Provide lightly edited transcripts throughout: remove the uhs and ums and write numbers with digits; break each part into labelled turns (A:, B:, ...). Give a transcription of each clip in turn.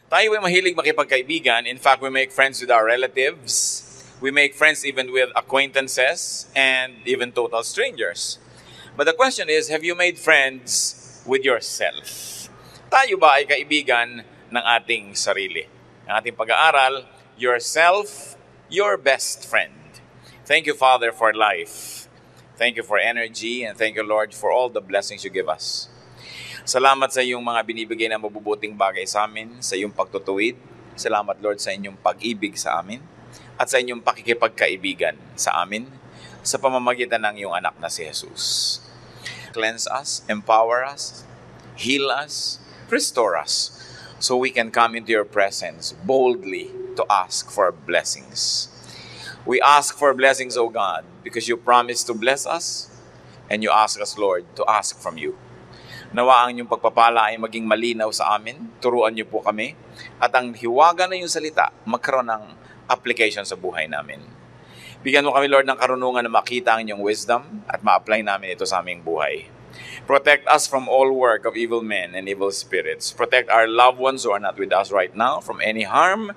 A: Tayo ay mahilig makipagkaibigan. In fact, we make friends with our relatives. We make friends even with acquaintances and even total strangers. But the question is, have you made friends with yourself? Tayo ba ay kaibigan ng ating sarili? Ang ating pag-aaral, yourself, your best friend. Thank you, Father, for life. Thank you for energy, and thank you, Lord, for all the blessings you give us. Salamat sa iyong mga binibigay na mabubuting bagay sa amin, sa iyong pagtutuwid. Salamat, Lord, sa inyong pag-ibig sa amin at sa inyong pakikipagkaibigan sa amin sa pamamagitan ng iyong anak na si Jesus. Cleanse us, empower us, heal us, restore us, so we can come into your presence boldly to ask for blessings. We ask for blessings, O God, because you promised to bless us, and you ask us, Lord, to ask from you. Nawa ang inyong pagpapala ay maging malinaw sa amin, turuan niyo po kami, at ang hiwaga na yung salita, magkaroon ng application sa buhay namin. Bigyan mo kami, Lord, ng karunungan na makita ang inyong wisdom at ma-apply namin ito sa aming buhay. Protect us from all work of evil men and evil spirits. Protect our loved ones who are not with us right now from any harm,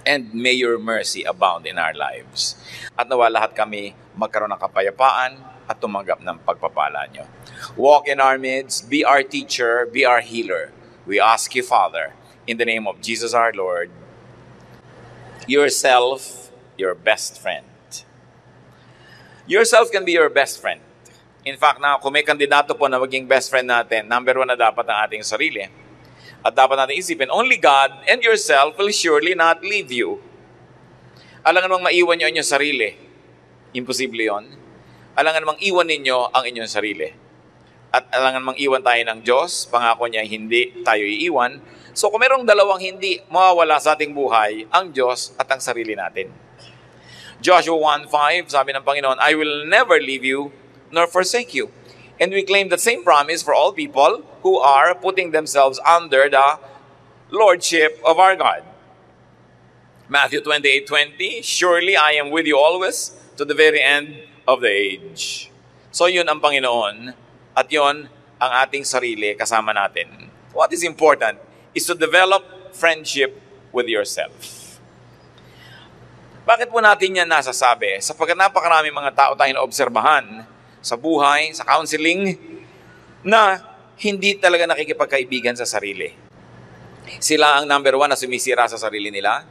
A: and may your mercy abound in our lives. At nawa lahat kami magkaroon ng kapayapaan at tumanggap ng pagpapala niyo. Walk in our midst, be our teacher, be our healer. We ask you, Father, in the name of Jesus our Lord, yourself, your best friend. Yourself can be your best friend. In fact, kung may kandidato po na maging best friend natin, number 1 na dapat ang ating sarili. At dapat natin isipin, only God and yourself will surely not leave you. Alangan mong maiwan nyo ang inyong sarili. Imposible yon. Alangan mang iwan ninyo ang inyong sarili. At alangan mang iwan tayo ng Diyos, pangako niya hindi tayo iiwan. So kung merong dalawang hindi mawawala sa ating buhay, ang Diyos at ang sarili natin. Joshua 1:5, sabi ng Panginoon, I will never leave you nor forsake you. And we claim the same promise for all people who are putting themselves under the lordship of our God. Matthew 28:20, surely I am with you always to the very end of the age. So yun ang Panginoon at yun ang ating sarili kasama natin. What is important is to develop friendship with yourself. Bakit po natin yan nasasabi? Sapagkat napakarami mga tao tayong naobserbahan sa buhay, sa counseling, na hindi talaga nakikipagkaibigan sa sarili. Sila ang number 1 na sumisira sa sarili nila.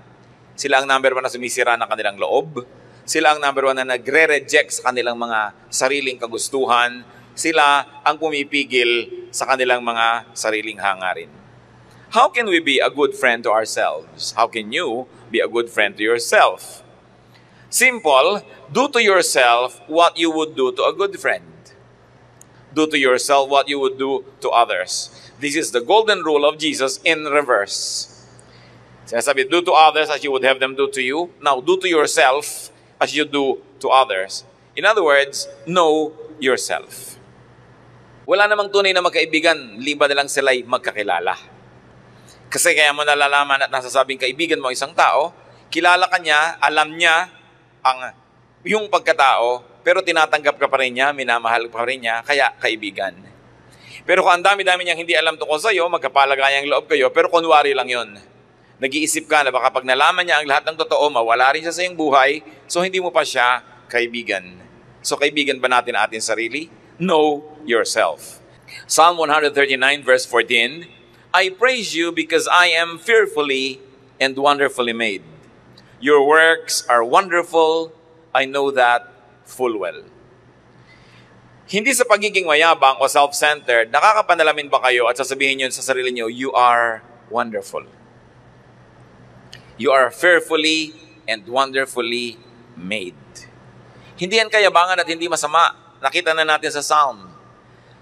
A: Sila ang number 1 na sumisira ng kanilang loob. Sila ang number 1 na nagre-reject sa kanilang mga sariling kagustuhan. Sila ang pumipigil sa kanilang mga sariling hangarin. How can we be a good friend to ourselves? How can you be a good friend to yourself? Simple, do to yourself what you would do to a good friend. Do to yourself what you would do to others. This is the golden rule of Jesus in reverse. Sinasabi, do to others as you would have them do to you. Now, do to yourself as you do to others. In other words, know yourself. Wala namang tunay na magkaibigan, liba na lang sila'y magkakilala. Kasi kaya mo nalalaman at nasasabing kaibigan mo isang tao, kilala ka niya, alam niya yung pagkatao, pero tinatanggap ka pa rin niya, minamahal pa rin niya, kaya kaibigan. Pero kung ang dami-dami niyang hindi alam tungkol sa'yo, magkapalagayang loob kayo, pero kunwari lang yon. Nag-iisip ka na baka pag nalaman niya ang lahat ng totoo, mawala rin siya sa iyong buhay, so hindi mo pa siya kaibigan. So kaibigan ba natin ang ating sarili? Know yourself. Psalm 139 verse 14, I praise you because I am fearfully and wonderfully made. Your works are wonderful, I know that full well. Hindi sa pagiging mayabang o self-centered, nakakapanalamin ba kayo at sasabihin niyo sa sarili niyo, you are wonderful. You are fearfully and wonderfully made. Hindi yan kayabangan at hindi masama. Nakita na natin sa Psalm.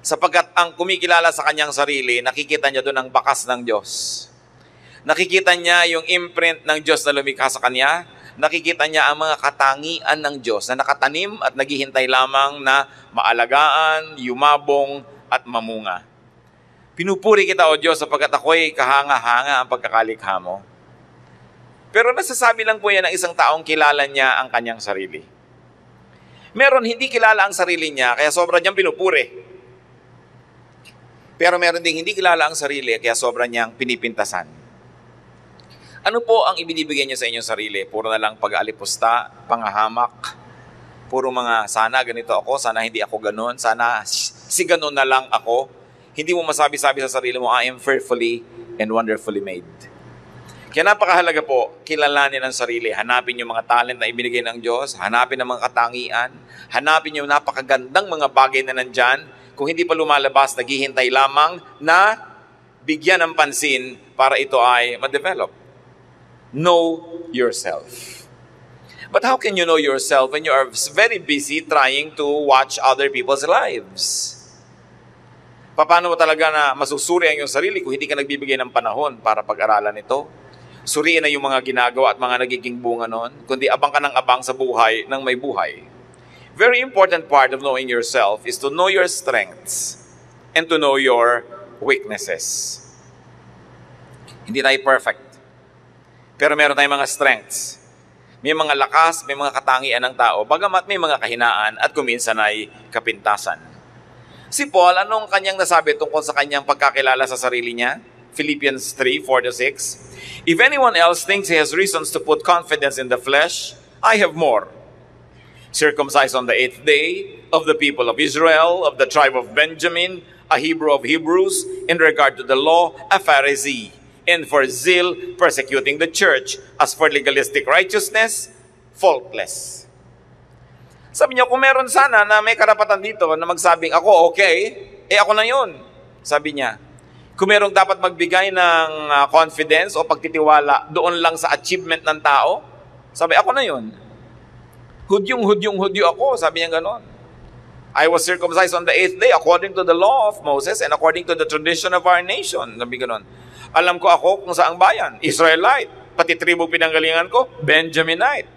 A: Sapagkat ang kumikilala sa kanyang sarili, nakikita niya doon ang bakas ng Diyos. Nakikita niya yung imprint ng Diyos na lumikha sa kanya. Nakikita niya ang mga katangian ng Diyos na nakatanim at naghihintay lamang na maalagaan, yumabong at mamunga. Pinupuri kita, O Diyos, sapagkat ako'y kahanga-hanga ang pagkakalikha mo. Pero nasasabi lang po yan ng isang taong kilala niya ang kanyang sarili. Meron hindi kilala ang sarili niya, kaya sobra niyang pinupuri. Pero meron ding hindi kilala ang sarili, kaya sobra niyang pinipintasan. Ano po ang ibinibigay niyo sa inyong sarili? Puro na lang pag-aalipusta, pangahamak, puro mga sana ganito ako, sana hindi ako ganun, sana si ganun na lang ako. Hindi mo masabi-sabi sa sarili mo, I am fearfully and wonderfully made. Kaya napakahalaga po, kilalanin ang sarili. Hanapin yung mga talent na ibinigay ng Diyos, hanapin ang mga katangian, hanapin yung napakagandang mga bagay na nandyan. Kung hindi pa lumalabas, naghihintay lamang na bigyan ng pansin para ito ay ma-develop. Know yourself. But how can you know yourself when you are very busy trying to watch other people's lives? Paano mo talaga na masusuri ang iyong sarili kung hindi ka nagbibigay ng panahon para pag-aralan ito? Suriin na yung mga ginagawa at mga nagiging bunga noon, kundi abang ka ng abang sa buhay ng may buhay. Very important part of knowing yourself is to know your strengths and to know your weaknesses. Hindi tayo perfect, pero meron tayong mga strengths. May mga lakas, may mga katangian ng tao, bagamat may mga kahinaan at kuminsan ay kapintasan. Si Paul, anong kanyang nasabi tungkol sa kanyang pagkakilala sa sarili niya? Philippians 3:4-6. If anyone else thinks he has reasons to put confidence in the flesh, I have more. Circumcised on the 8th day, of the people of Israel, of the tribe of Benjamin, a Hebrew of Hebrews, in regard to the law, a Pharisee, and for zeal, persecuting the church, as for legalistic righteousness, faultless. Sabi niya, kung meron sana na may karapatan dito na magsabing, ako okay, ako na yun. Sabi niya, kung merong dapat magbigay ng confidence o pagtitiwala doon lang sa achievement ng tao, sabi, ako na yun. Hudyo ako, sabi niya ganon. I was circumcised on the 8th day according to the law of Moses and according to the tradition of our nation. Sabi ganon. Alam ko ako kung saang bayan, Israelite. Pati tribo pinanggalingan ko, Benjaminite.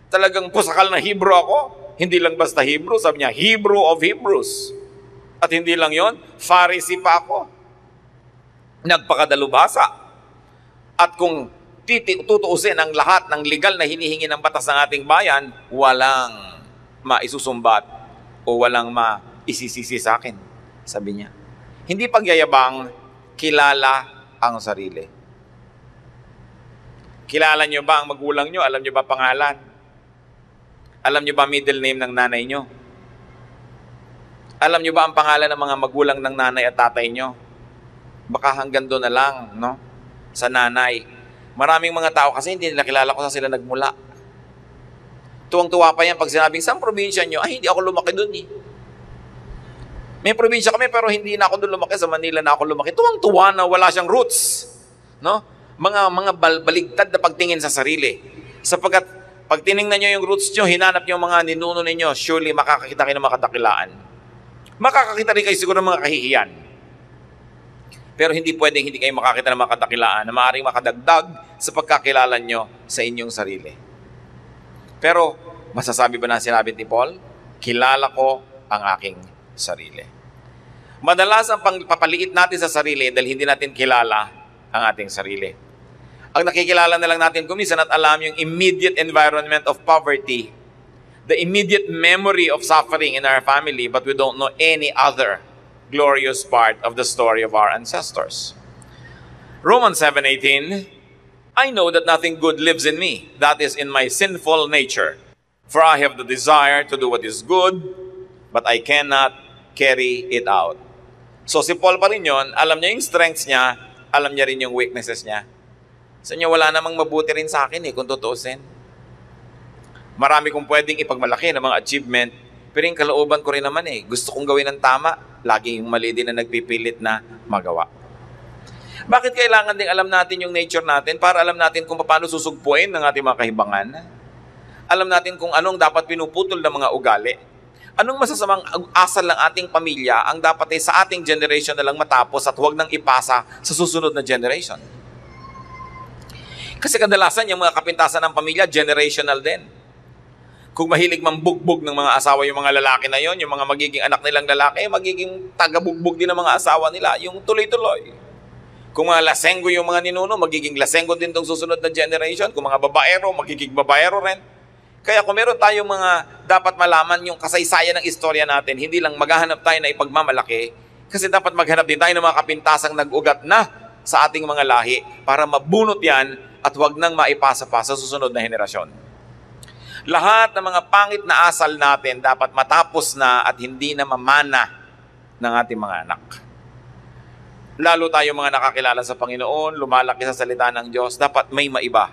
A: Talagang pusakal na Hebrew ako. Hindi lang basta Hebrew, sabi niya, Hebrew of Hebrews. At hindi lang yon, Pharisee pa ako. Nagpakadalubhasa. At kung tutuusin ang lahat ng legal na hinihingi ng batas ng ating bayan, walang maisusumbat o walang maisisisi sa akin, sabi niya. Hindi pagyayabang, kilala ang sarili. Kilala niyo ba ang magulang niyo? Alam niyo ba pangalan? Alam niyo ba middle name ng nanay niyo? Alam niyo ba ang pangalan ng mga magulang ng nanay at tatay niyo? Baka hanggang doon na lang, no? Sa nanay. Maraming mga tao kasi hindi nila kilala kung saan sila nagmula. Tuwang-tuwa pa yan pag sinabing, saan probinsya nyo? Ay, hindi ako lumaki doon eh. May probinsya kami pero hindi na ako doon lumaki. Sa Manila na ako lumaki. Tuwang-tuwa na wala siyang roots. No? Mga baligtad na pagtingin sa sarili. Sapagkat pag tiningnan nyo yung roots nyo, hinanap nyo yung mga ninuno ninyo, surely makakakita kayo ng mga kadakilaan. Makakakita rin kayo siguro ng mga kahihiyan. Pero hindi pwedeng hindi kayo makakita ng mga kadakilaan na maaaring makadagdag sa pagkakilala nyo sa inyong sarili. Pero, masasabi ba na sinabi ni Paul? Kilala ko ang aking sarili. Madalas ang pagpapaliit natin sa sarili dahil hindi natin kilala ang ating sarili. Ang nakikilala na lang natin kuminsan at alam yung immediate environment of poverty, the immediate memory of suffering in our family, but we don't know any other glorious part of the story of our ancestors. Romans 7:18, I know that nothing good lives in me, that is in my sinful nature. For I have the desire to do what is good, but I cannot carry it out. So si Paul pa rin yun, alam niya yung strengths niya, alam niya rin yung weaknesses niya. Sa inyo, wala namang mabuti rin sa akin kung tutuusin. Marami kong pwedeng ipagmalaki ng mga achievement, pero yung kalooban ko rin naman gusto kong gawin ng tama, lagi yung mali din na nagpipilit na magawa. Bakit kailangan ding alam natin yung nature natin para alam natin kung paano susugpuin ng ating mga kahibangan? Alam natin kung anong dapat pinuputol ng mga ugali. Anong masasamang asal ng ating pamilya ang dapat sa ating generation na lang matapos at huwag nang ipasa sa susunod na generation. Kasi kadalasan yung mga kapintasan ng pamilya, generational din. Kung mahilig mambugbog ng mga asawa yung mga lalaki na yon, yung mga magiging anak nilang lalaki, magiging tagabugbog din ng mga asawa nila, yung tuloy-tuloy. Kung mga lasenggo yung mga ninuno, magiging lasenggo din tong susunod na generation. Kung mga babaero, magiging babaero rin. Kaya kung meron tayong mga dapat malaman yung kasaysayan ng istorya natin, hindi lang maghahanap tayo na ipagmamalaki, kasi dapat maghanap din tayo ng mga kapintasang nag-ugat na sa ating mga lahi para mabunot yan at at huwag nang maipasa pa sa susunod na henerasyon. Lahat ng mga pangit na asal natin dapat matapos na at hindi na mamana ng ating mga anak. Lalo tayo mga nakakilala sa Panginoon, lumalaki sa salita ng Diyos, dapat may maiba.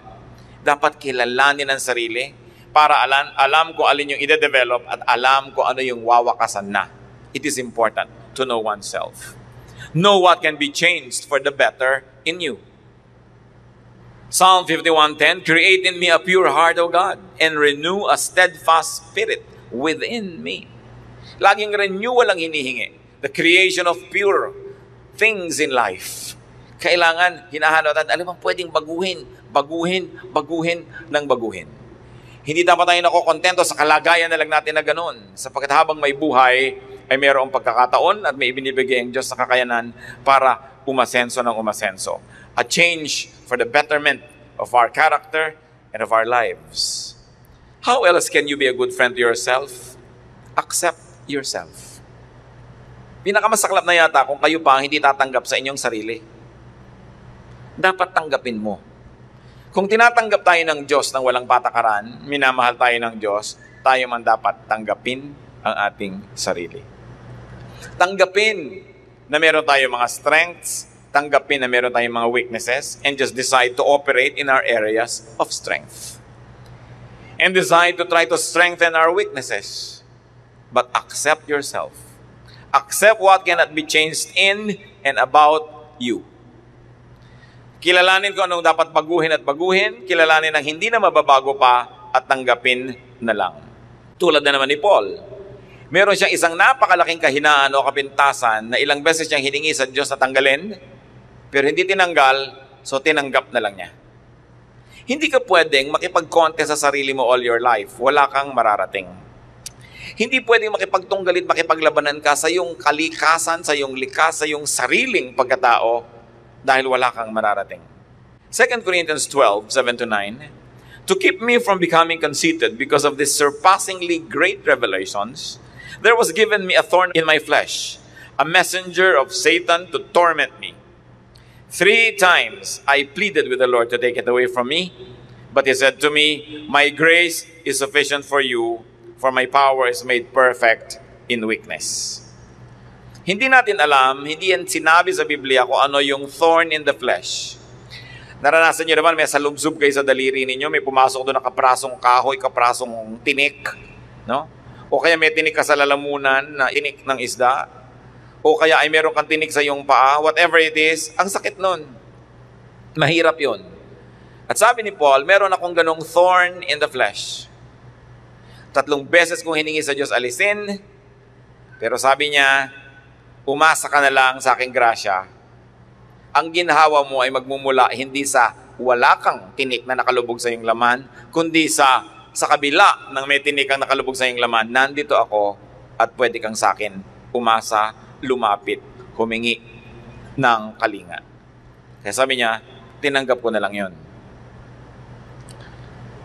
A: Dapat kilalanin ang sarili para alam ko alin yung ide-develop at alam ko ano yung wawakasan na. It is important to know oneself. Know what can be changed for the better in you. Psalm 51:10, create in me a pure heart, O God, and renew a steadfast spirit within me. Laging renewal ang hinihingi. The creation of pure things in life. Kailangan, hinahanap natin, alam mo, pwedeng baguhin ng baguhin. Hindi dapat tayo nakokontento sa kalagayan na lang natin na ganun. Sapagkat habang may buhay, ay mayroong pagkakataon at may ibinibigay ang Diyos na kakayanan para umasenso ng umasenso. A change for the betterment of our character and of our lives. How else can you be a good friend to yourself? Accept yourself. Pinakamasaklap na yata kung kayo pa hindi tatanggap sa inyong sarili. Dapat tanggapin mo. Kung tinatanggap tayo ng Diyos ng walang patakaran, minamahal tayo ng Diyos, tayo man dapat tanggapin ang ating sarili. Tanggapin na meron tayo mga strengths, tanggapin na meron tayong mga weaknesses, and just decide to operate in our areas of strength. And decide to try to strengthen our weaknesses. But accept yourself. Accept what cannot be changed in and about you. Kilalanin ko anong dapat baguhin at baguhin, kilalanin ang hindi na mababago pa at tanggapin na lang. Tulad na naman ni Paul. Meron siyang isang napakalaking kahinaan o kapintasan na ilang beses siyang hiningi sa Diyos na tanggalin, pero hindi tinanggal, so tinanggap na lang niya. Hindi ka pwedeng makipag-contest sa sarili mo all your life. Wala kang mararating. Hindi pwedeng makipagtunggalit, makipaglabanan ka sa iyong kalikasan, sa iyong likas, sa iyong sariling pagkatao dahil wala kang mararating. 2 Corinthians 12:7-9, to keep me from becoming conceited because of these surpassingly great revelations, there was given me a thorn in my flesh, a messenger of Satan to torment me. 3 times I pleaded with the Lord to take it away from me, but He said to me, my grace is sufficient for you, for my power is made perfect in weakness. Hindi natin alam, hindi yan sinabi sa Biblia kung ano yung thorn in the flesh. Naranasan nyo naman, may salubsob kayo sa daliri ninyo, may pumasok doon na kaprasong kahoy, kaprasong tinik, no? O kaya may tinik ka sa lalamunan na tinik ng isda, o kaya ay meron kang tinik sa iyong paa, whatever it is, ang sakit nun. Mahirap yun. At sabi ni Paul, meron akong ganong thorn in the flesh. 3 beses kong hiningi sa Diyos alisin, pero sabi niya, umasa ka na lang sa aking grasya. Ang ginhawa mo ay magmumula hindi sa wala kang tinik na nakalubog sa iyong laman, kundi sa kabila ng may tinik ang nakalubog sa iyong laman, nandito ako at pwede kang sa akin umasa, lumapit, humingi ng kalinga. Kaya sabi niya, tinanggap ko na lang yon.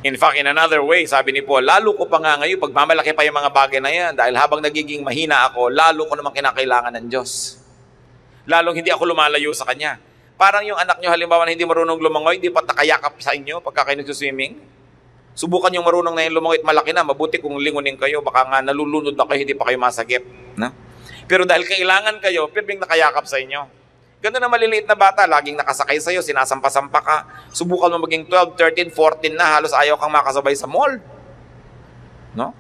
A: In fact, in another way, sabi ni Paul, lalo ko pa nga ngayon, pagmamalaki pa yung mga bagay na yan, dahil habang nagiging mahina ako, lalo ko naman kinakailangan ng Diyos. Lalong hindi ako lumalayo sa Kanya. Parang yung anak nyo, halimbawa na hindi marunong lumangoy, hindi pa nakayakap sa inyo pagka kayo nagsuswimming. Subukan yung marunong na yung lumangoy at malaki na, mabuti kung lingunin kayo, baka nga nalulunod na kayo, hindi pa kayo masagip. Na? Pero dahil kailangan kayo, pirbing nakayakap sa inyo. Ganda na maliliit na bata, laging nakasakay sa'yo, sinasampa-sampa ka. Subukan mo maging 12, 13, 14 na, halos ayaw kang makasabay sa mall. No?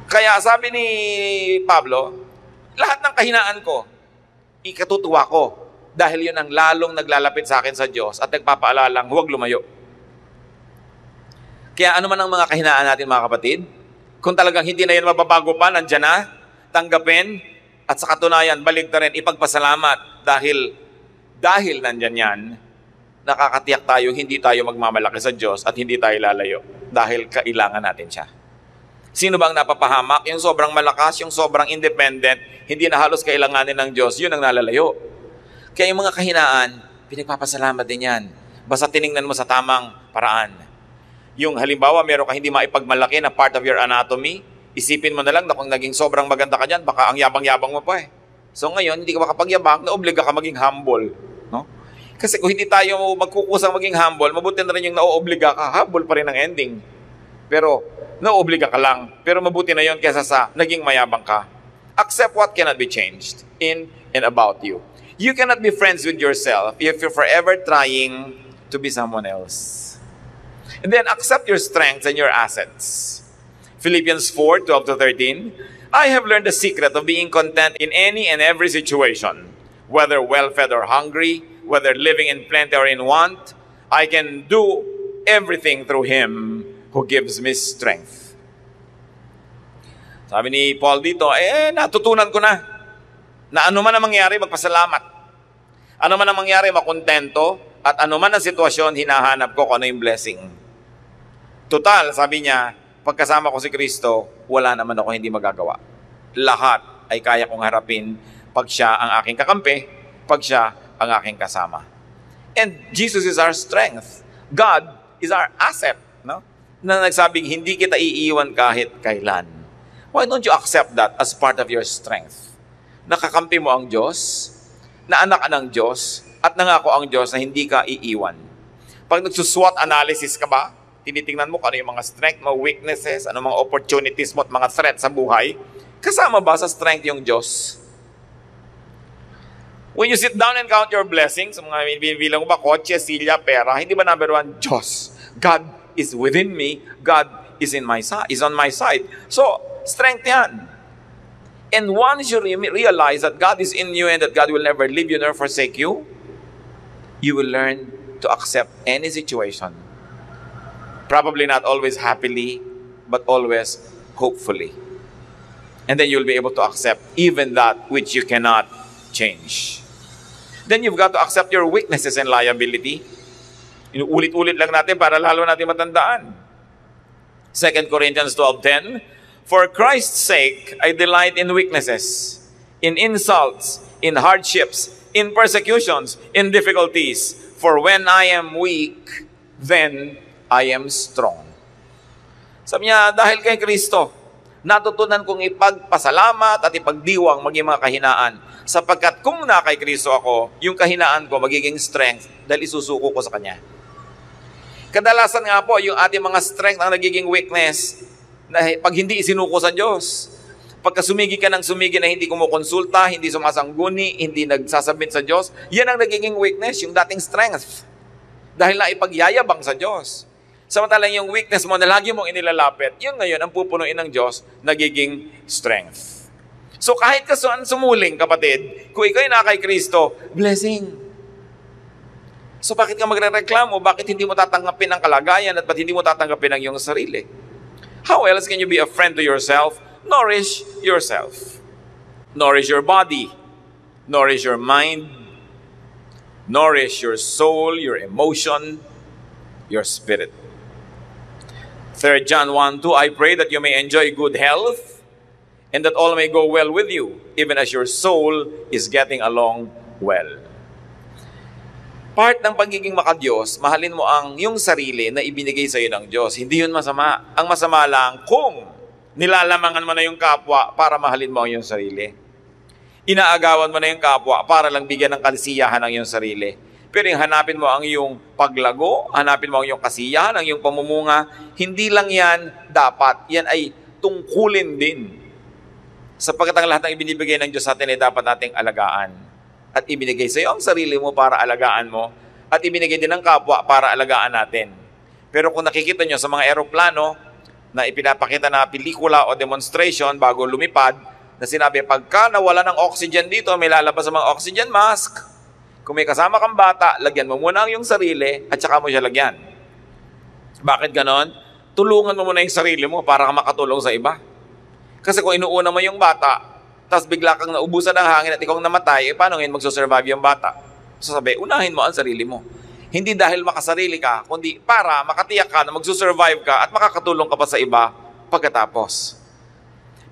A: Kaya sabi ni Pablo, lahat ng kahinaan ko, ikatutuwa ko. Dahil yun ang lalong naglalapit sa akin sa Diyos at nagpapaalalang huwag lumayo. Kaya ano man ang mga kahinaan natin mga kapatid, kung talagang hindi na yan mababago pa, nandyan na, tanggapin, at sa katunayan, balik na rin, ipagpasalamat dahil nandyan yan, nakakatiyak tayo, hindi tayo magmamalaki sa Diyos at hindi tayo lalayo dahil kailangan natin siya. Sino bang napapahamak? Yung sobrang malakas, yung sobrang independent, hindi na halos kailanganin ng Diyos, yun ang nalalayo. Kaya yung mga kahinaan, pinagpapasalamat din yan. Basta tiningnan mo sa tamang paraan. Yung halimbawa, meron ka hindi maipagmalaki na part of your anatomy, isipin mo na lang na kung naging sobrang maganda ka dyan, baka ang yabang-yabang mo pa eh. So ngayon, hindi ka makapagyabang, naobliga ka maging humble. No? Kasi kung hindi tayo magkukusang maging humble, mabuti na rin yung nauobliga ka, humble pa rin ang ending. Pero nauobliga ka lang. Pero mabuti na yon kaysa sa naging mayabang ka. Accept what cannot be changed in and about you. You cannot be friends with yourself if you're forever trying to be someone else. And then accept your strengths and your assets. Philippians 4:12-13, I have learned the secret of being content in any and every situation, whether well-fed or hungry, whether living in plenty or in want. I can do everything through Him who gives me strength. Sabi ni Paul dito, natutunan ko na ano man ang mangyari, magpasalamat. Ano man ang mangyari, makontento. At ano man ang sitwasyon, hinahanap ko kung ano yung blessing. Total, sabi niya, pagkasama ko si Kristo, wala naman ako hindi magagawa. Lahat ay kaya kong harapin pag siya ang aking kakampi, pag siya ang aking kasama. And Jesus is our strength. God is our asset. No? Na nagsabing, hindi kita iiwan kahit kailan. Why don't you accept that as part of your strength? Nakakampi mo ang Diyos, na anak ka ng Diyos, at nangako ang Diyos na hindi ka iiwan. Pag nagsuswot analysis ka ba, tinitingnan mo kung ano yung mga strength mo, weaknesses, ano mga opportunities mo at mga threats sa buhay, kasama ba sa strength yung Diyos? When you sit down and count your blessings, mga bilang mo ba, kotse, silya, pera, hindi ba number one, Diyos? God is within me. God is on my side. So, strength yan. And once you realize that God is in you and that God will never leave you nor forsake you, you will learn to accept any situation. Probably not always happily, but always hopefully. And then you'll be able to accept even that which you cannot change. Then you've got to accept your weaknesses and liability. Inuulit-ulit lang natin para lalo natin matandaan. 2 Corinthians 12:10, for Christ's sake, I delight in weaknesses, in insults, in hardships, in persecutions, in difficulties. For when I am weak, then I am strong. Sabi niya, dahil kay Kristo, natutunan kong ipagpasalamat at ipagdiwang maging mga kahinaan. Sapagkat kung na kay Kristo ako, yung kahinaan ko magiging strength dahil isusuko ko sa Kanya. Kadalasan nga po, yung ating mga strength ang nagiging weakness na pag hindi isinuko sa Diyos. Pagka sumigi ka ng sumigi na hindi kumukonsulta, hindi sumasangguni, hindi nagsasabit sa Diyos, yan ang nagiging weakness, yung dating strength. Dahil na ipagyayabang sa Diyos. Samantalang yung weakness mo na lagi mong inilalapit, yun ngayon ang pupunuin ng Diyos, nagiging strength. So kahit ka saan sumuling, kapatid, kung ikaw'y na kay Kristo, blessing. So bakit ka magre-reklamo? Bakit hindi mo tatanggapin ang kalagayan at ba't hindi mo tatanggapin ang iyong sarili? How else can you be a friend to yourself? Nourish yourself. Nourish your body. Nourish your mind. Nourish your soul, your emotion, your spirit. 3 John 1:2, I pray that you may enjoy good health and that all may go well with you, even as your soul is getting along well. Part ng pagiging makadiyos, mahalin mo ang yung sarili na ibinigay sa iyo ng Diyos. Hindi yun masama. Ang masama lang kung nilalamangan mo na yung kapwa para mahalin mo ang iyong sarili. Inaagawan mo na yung kapwa para lang bigyan ng kasiyahan ang iyong sarili. Pero yung hanapin mo ang iyong paglago, hanapin mo ang iyong kasiyahan, ang iyong pamumunga, hindi lang yan dapat. Yan ay tungkulin din. Sapagkat ang lahat ng ibinibigay ng Diyos sa atin ay dapat nating alagaan. At ibinigay sa iyo ang sarili mo para alagaan mo. At ibinigay din ng kapwa para alagaan natin. Pero kung nakikita nyo sa mga eroplano na ipinapakita na pelikula o demonstration bago lumipad, na sinabi, pagka nawala ng oxygen dito, may lalabas sa mga oxygen mask. Kung may kasama kang bata, lagyan mo muna ang iyong sarili at saka mo siya lagyan. Bakit ganon? Tulungan mo muna yung sarili mo para ka makatulong sa iba. Kasi kung inuuna mo yung bata, tapos bigla kang naubusan ng hangin at ikaw namatay, paano ngayon magsusurvive yung bata? So sabi, unahin mo ang sarili mo. Hindi dahil makasarili ka, kundi para makatiyak ka na magsusurvive ka at makakatulong ka pa sa iba pagkatapos.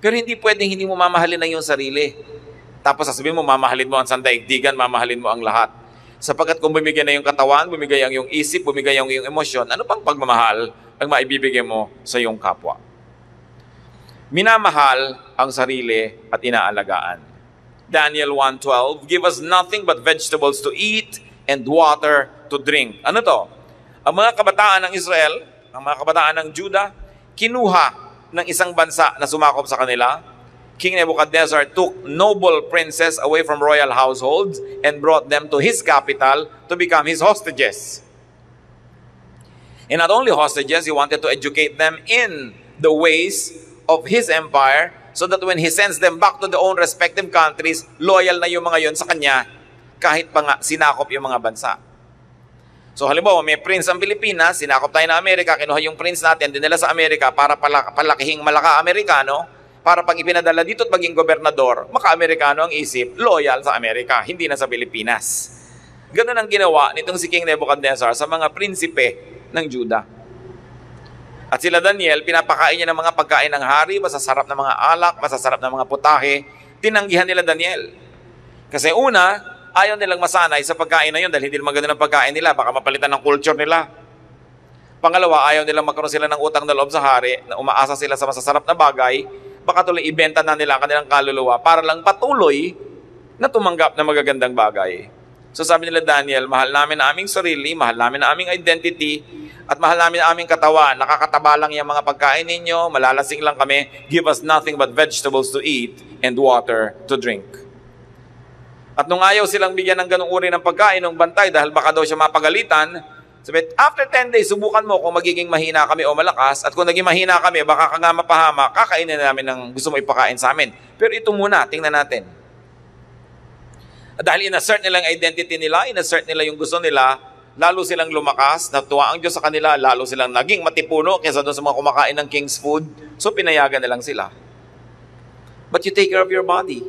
A: Pero hindi pwedeng hindi mo mamahalin ang iyong sarili. Tapos sasabihin mo, mamahalin mo ang sandaigdigan, mamahalin mo ang lahat. Sapagkat kung bumigay na yung katawan, bumigay ang iyong isip, bumigay ang iyong emosyon, ano pang pagmamahal ang maibibigay mo sa iyong kapwa? Minamahal ang sarili at inaalagaan. Daniel 1:12, give us nothing but vegetables to eat and water to drink. Ano to? Ang mga kabataan ng Israel, ang mga kabataan ng Judah, kinuha ng isang bansa na sumakop sa kanila. King Nebuchadnezzar took noble princes away from royal households and brought them to his capital to become his hostages. And not only hostages, he wanted to educate them in the ways of his empire so that when he sends them back to their own respective countries, loyal na yung mga yon sa kanya kahit pa nga sinakop yung mga bansa. So halimbawa, may prince ang Pilipinas, sinakop tayo na Amerika, kinuha yung prince natin, dinala sa Amerika para palakihing malaka-Amerikano, para pag ipinadala dito at maging gobernador, maka-Amerikano ang isip, loyal sa Amerika, hindi na sa Pilipinas. Ganun ang ginawa nitong si King Nebuchadnezzar sa mga prinsipe ng Judah. At sila Daniel, pinapakain niya ng mga pagkain ng hari, masasarap na mga alak, masasarap na mga putahe, tinanggihan nila Daniel. Kasi una, ayaw nilang masanay sa pagkain na yun dahil hindi maganda ng pagkain nila, baka mapalitan ng culture nila. Pangalawa, ayaw nilang magkaroon sila ng utang na loob sa hari, na umaasa sila sa masasarap na bagay, baka tuloy ibenta na nila kanilang kaluluwa para lang patuloy na tumanggap na magagandang bagay. So sabi nila Daniel, mahal namin ang aming sarili, mahal namin ang aming identity, at mahal namin ang aming katawan. Nakakataba lang yung mga pagkain ninyo, malalasing lang kami, give us nothing but vegetables to eat and water to drink. At nung ayaw silang bigyan ng ganung uri ng pagkain ng bantay dahil baka daw siya mapagalitan, sabi, after 10 days, subukan mo kung magiging mahina kami o malakas, at kung naging mahina kami, baka ka nga mapahama, kakainin namin ng gusto mo ipakain sa amin. Pero ito muna, tingnan natin. At dahil inassert nila ang identity nila, inassert nila yung gusto nila, lalo silang lumakas, natuwa ang Diyos sa kanila, lalo silang naging matipuno kaysa doon sa mga kumakain ng king's food, so pinayagan na lang sila. But you take care of your body.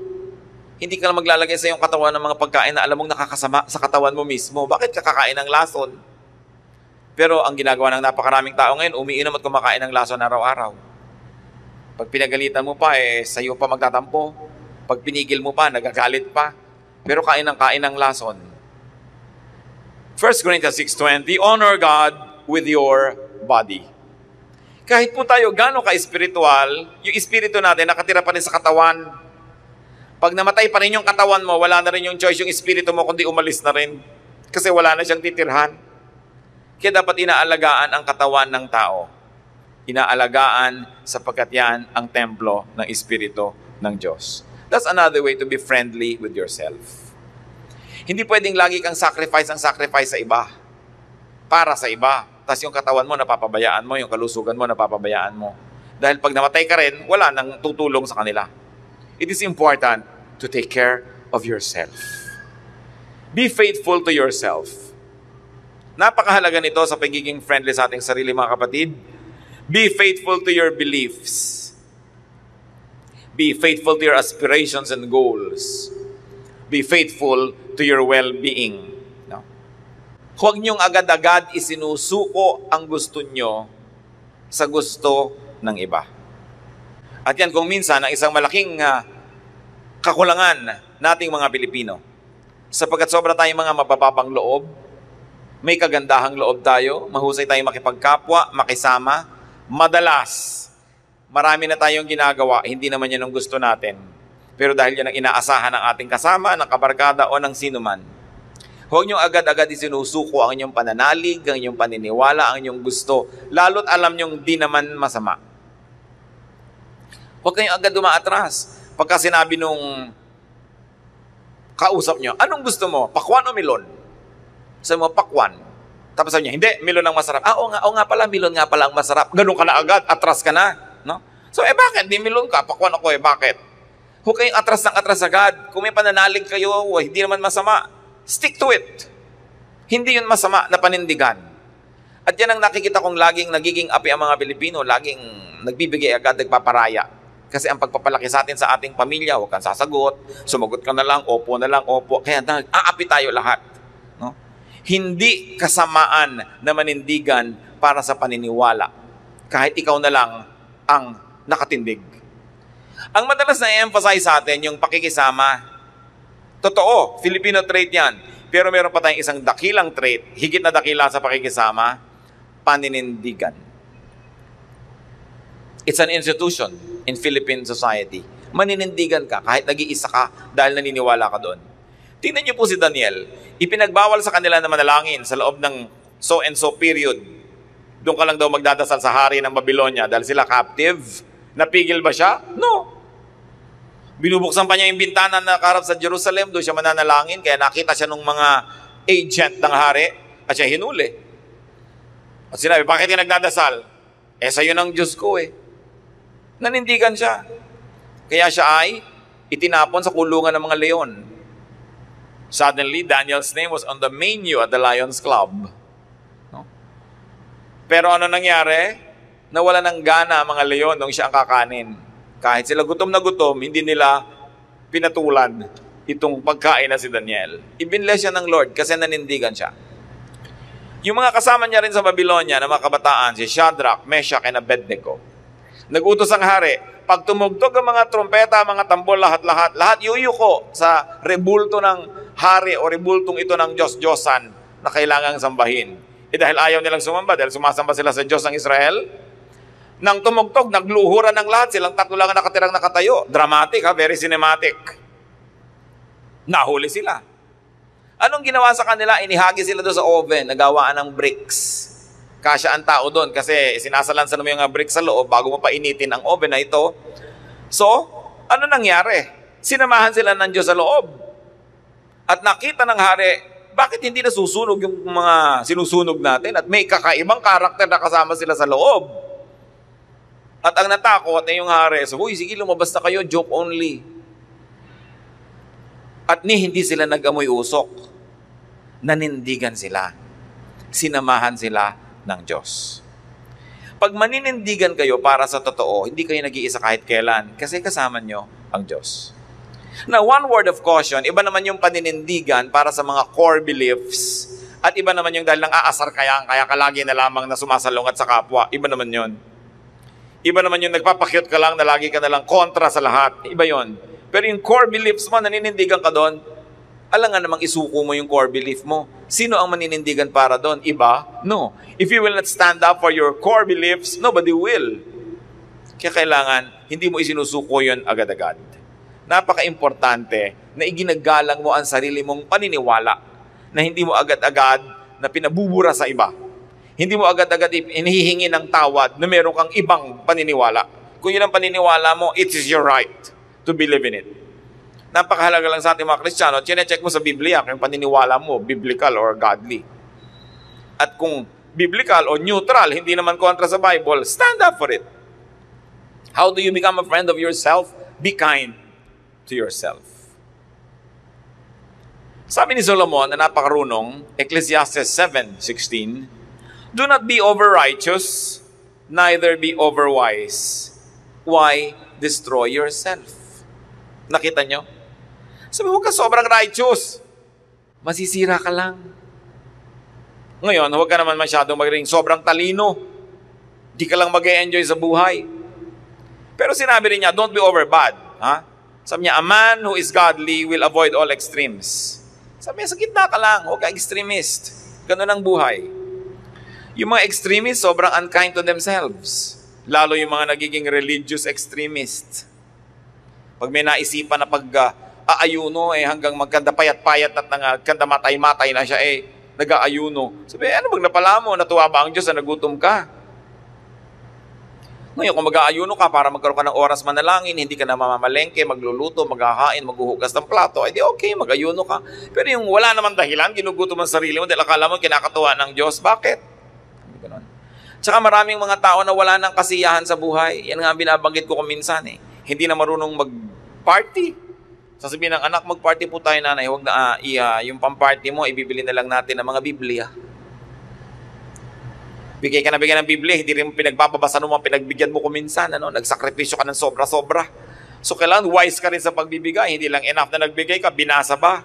A: Hindi ka lang maglalagay sa iyong katawan ng mga pagkain na alam mong nakakasama sa katawan mo mismo. Bakit ka kakain ng lason? Pero ang ginagawa ng napakaraming tao ngayon, umiinom at kumakain ng lason araw-araw. Pag pinagalitan mo pa, sa'yo pa magtatampo. Pag pinigil mo pa, nagagalit pa. Pero kain ng lason. 1 Corinthians 6:20, honor God with your body. Kahit po tayo gano'n ka-espiritual, yung espiritu natin nakatira pa rin sa katawan. Pag namatay pa rin yung katawan mo, wala na rin yung choice yung espiritu mo kundi umalis na rin. Kasi wala na siyang titirhan. Kaya dapat inaalagaan ang katawan ng tao. Inaalagaan sapagkat yan ang templo ng Espiritu ng Diyos. That's another way to be friendly with yourself. Hindi pwedeng lagi kang sacrifice sa iba. Para sa iba. Tapos yung katawan mo, napapabayaan mo. Yung kalusugan mo, napapabayaan mo. Dahil pag namatay ka rin, wala nang tutulong sa kanila. It is important to take care of yourself. Be faithful to yourself. Napakahalaga nito sa pagiging friendly sa ating sarili, mga kapatid. Be faithful to your beliefs. Be faithful to your aspirations and goals. Be faithful to your well-being. No? Huwag niyong agad-agad isinusuko ang gusto niyo sa gusto ng iba. At yan kung minsan ang isang malaking kakulangan nating mga Pilipino. Sapagkat sobra tayong mga mabababang loob, may kagandahang loob tayo, mahusay tayong makipagkapwa, makisama. Madalas, marami na tayong ginagawa, hindi naman yan ang gusto natin. Pero dahil yan ang inaasahan ng ating kasama, ng kabarkada o ng sinuman, huwag niyong agad-agad isinusuko ang inyong pananalig, ang inyong paniniwala, ang inyong gusto, lalo't alam niyong di naman masama. Huwag kayong agad dumaatras. Pagka sinabi nung kausap niyo, anong gusto mo? Pakwan o milon? Sabi mo, pakwan. Tapos sabi niya, hindi, milon ang masarap. Oo nga pala, milon nga pala ang masarap. Ganun ka na agad, atras ka na. No? So, bakit? Di milon ka, pakwan ako bakit? Huwag kayong atras ng atras agad. Kung may pananalig kayo, hindi naman masama. Stick to it. Hindi yun masama na panindigan. At yan ang nakikita kong laging nagiging api ang mga Pilipino, laging nagbibigay agad, nagpaparaya. Kasi ang pagpapalaki sa atin sa ating pamilya, huwag kang sasagot, sumagot ka na lang, opo. Kaya aapi tayo lahat. No? Hindi kasamaan na manindigan para sa paniniwala. Kahit ikaw na lang ang nakatindig. Ang madalas na i-emphasize sa atin yung pakikisama. Totoo, Filipino trait yan. Pero meron pa tayong isang dakilang trait, higit na dakila sa pakikisama, paninindigan. It's an institution in Philippine society. Maninindigan ka kahit nag-iisa ka dahil naniniwala ka doon. Tingnan niyo po si Daniel. Ipinagbawal sa kanila na manalangin sa loob ng so and so period. Doon ka lang daw magdadasal sa hari ng Babylonia dahil sila captive. Napigil ba siya? No. Binubuksan pa niya yung bintana na karap sa Jerusalem, doon siya mananalangin, kaya nakita siya ng mga agent ng hari at siya hinuli. At sinabi, bakit ka nagdadasal? Sa'yo ng Diyos ko eh. Nanindigan siya. Kaya siya ay itinapon sa kulungan ng mga leon. Suddenly, Daniel's name was on the menu at the Lions Club. No? Pero ano nangyari? Nawala ng gana ang mga leon nung siya ang kakanin. Kahit sila gutom na gutom, hindi nila pinatulan itong pagkain na si Daniel. Ibinless siya ng Lord kasi nanindigan siya. Yung mga kasama niya rin sa Babylonia na mga kabataan, si Shadrach, Meshach, and Abednego. Nag-utos ang hari, pag tumugtog ang mga trompeta, mga tambol, lahat yuyuko sa rebulto ng hari o rebultong ito ng Diyos-Diyosan na kailangang sambahin. Dahil ayaw nilang sumamba, dahil sumasamba sila sa Diyos ng Israel, nang tumugtog, nagluhuran ng lahat, silang tatlo lang nakatirang nakatayo. Dramatic ha, very cinematic. Nahuli sila. Anong ginawa sa kanila? Inihagi sila doon sa oven, nagawaan ng bricks. Kasya ang tao doon kasi sinasalansan mo yung bricks sa loob bago mo painitin ang oven na ito. So, ano nangyari? Sinamahan sila ng Diyos sa loob. At nakita ng hari, bakit hindi nasusunog yung mga sinusunog natin? At may kakaibang karakter na kasama sila sa loob. At ang natakot ay yung hari, so, uy, sige, lumabas na kayo, joke only. At hindi sila nag-amoy usok. Nanindigan sila. Sinamahan sila ng Diyos. Pag maninindigan kayo para sa totoo, hindi kayo nag-iisa kahit kailan kasi kasama nyo ang Diyos. Now, one word of caution, iba naman yung paninindigan para sa mga core beliefs at iba naman yung dahil lang aasar kaya ka lagi na lamang na sumasalungat sa kapwa. Iba naman yun. Iba naman yung nagpapakyut ka lang na lagi ka na lang kontra sa lahat. Iba yun. Pero yung core beliefs mo, naninindigan ka doon, alangan namang isuko mo yung core belief mo. Sino ang maninindigan para doon? Iba? No. If you will not stand up for your core beliefs, nobody will. Kaya kailangan, hindi mo isinusuko yun agad-agad. Napaka-importante na iginagalang mo ang sarili mong paniniwala na hindi mo agad-agad na pinabubura sa iba. Hindi mo agad-agad inihihingi ng tawad na meron kang ibang paniniwala. Kung yun ang paniniwala mo, it is your right to believe in it. Napakahalaga lang sa ating mga Kristiyano, chine-check mo sa Biblia kung paniniwala mo, biblical or godly. At kung biblical o neutral, hindi naman kontra sa Bible, stand up for it. How do you become a friend of yourself? Be kind to yourself. Sabi ni Solomon na napakarunong, Ecclesiastes 7:16, do not be over-righteous, neither be over-wise. Why destroy yourself? Nakita nyo? Sabi, huwag ka sobrang righteous. Masisira ka lang. Ngayon, huwag ka naman masyadong maging sobrang talino. Di ka lang mag-e-enjoy sa buhay. Pero sinabi rin niya, don't be over-bad. Ha? Sabi niya, a man who is godly will avoid all extremes. Sabi niya, sa gitna ka lang, huwag ka extremist. Ganun ang buhay. Yung mga extremists, sobrang unkind to themselves. Lalo yung mga nagiging religious extremists. Pag may naisipan na pag-aayuno, hanggang magkanda payat-payat at magkanda matay-matay na siya, nag-aayuno. Sabi, ano bang napala mo? Natuwa ba ang Diyos na nagutom ka? Ngayon, kung mag-aayuno ka para magkaroon ka ng oras manalangin, hindi ka na mamamalengke, magluluto, maghahain, maghuhugas ng plato, di okay, mag-ayuno ka. Pero yung wala naman dahilan, ginugutom ang sarili mo, dahil akala mo kinakatuwa ng Diyos, bakit? Ganun. Tsaka maraming mga tao na wala ng kasiyahan sa buhay. Yan nga ang binabanggit ko minsan. Hindi na marunong mag-party. Sasabihin ng anak, mag-party po tayo nanay. Huwag na, yung pang-party mo, ibibili na lang natin ng mga Biblia. Bigay ka na bigyan ng Biblia, hindi rin mo pinagbabasa ng mga pinagbigyan mo kuminsan. Nagsakripisyo ka ng sobra-sobra. So kailangan wise ka rin sa pagbibigay. Hindi lang enough na nagbigay ka, binasa ba?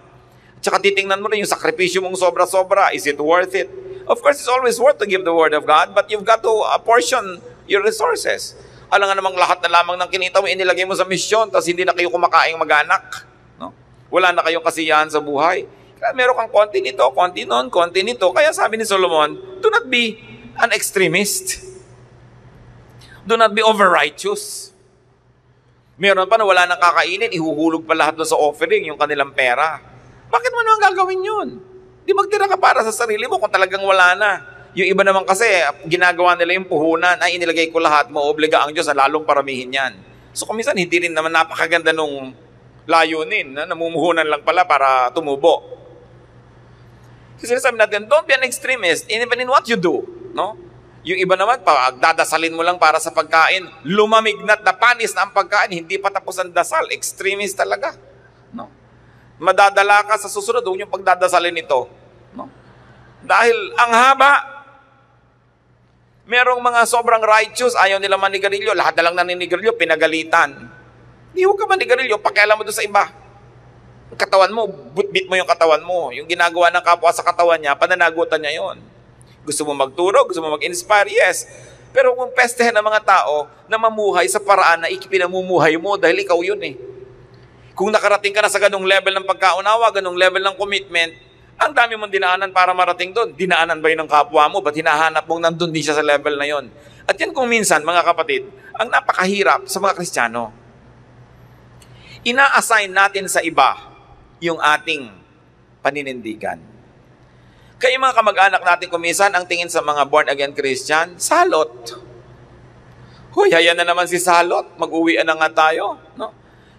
A: Tsaka titingnan mo rin yung sakripisyo mong sobra-sobra. Is it worth it? Of course, it's always worth to give the Word of God, but you've got to apportion your resources. Alam nga namang lahat na lamang ng kinita mo, inilagay mo sa misyon, tapos hindi na kayo kumakaing mag-anak. No? Wala na kayong kasiyahan sa buhay. Kaya meron kang konti nito, konti nun, konti nito. Kaya sabi ni Solomon, do not be an extremist. Do not be over-righteous. Meron pa na wala nang kakainin, ihuhulog pa lahat doon sa offering, yung kanilang pera. Bakit mo naman gagawin yun? Di magtira ka para sa sarili mo kung talagang wala na. Yung iba naman kasi, ginagawa nila yung puhunan, ay inilagay ko lahat, maobliga ang Diyos na lalong paramihin yan. So kung minsan, hindi rin naman napakaganda nung layunin, na namumuhunan lang pala para tumubo. Kasi sabi natin, don't be an extremist even in what you do. No? Yung iba naman, pag dadasalin mo lang para sa pagkain, lumamignat na panis na ang pagkain, hindi pa tapos ang dasal, extremist talaga. No? Madadala ka sa susunod, huwag yung pagdadasalin ito. No? Dahil ang haba, merong mga sobrang righteous, ayaw nila manigarilyo, lahat na lang naninigarilyo, pinagalitan. Hindi huwag ka manigarilyo, pakialam mo doon sa iba. Katawan mo, butbit mo yung katawan mo. Yung ginagawa ng kapwa sa katawan niya, pananagutan niya yon. Gusto mo magturo, gusto mo mag-inspire, yes. Pero kung pestehan ng mga tao na mamuhay sa paraan na ikipinamumuhay mo dahil ikaw yun eh. Kung nakarating ka na sa ganung level ng pagkaunawa, ganung level ng commitment, ang dami mong dinaanan para marating doon. Dinaanan ba yun ng kapwa mo? Ba't hinahanap mong nandun din siya sa level na yon? At yan kung minsan, mga kapatid, ang napakahirap sa mga Kristiyano. Ina-assign natin sa iba yung ating paninindigan. Kaya mga kamag-anak natin kumisan, ang tingin sa mga born-again Christian, salot. Hoy, hayan na naman si salot, mag-uwian na nga tayo. No?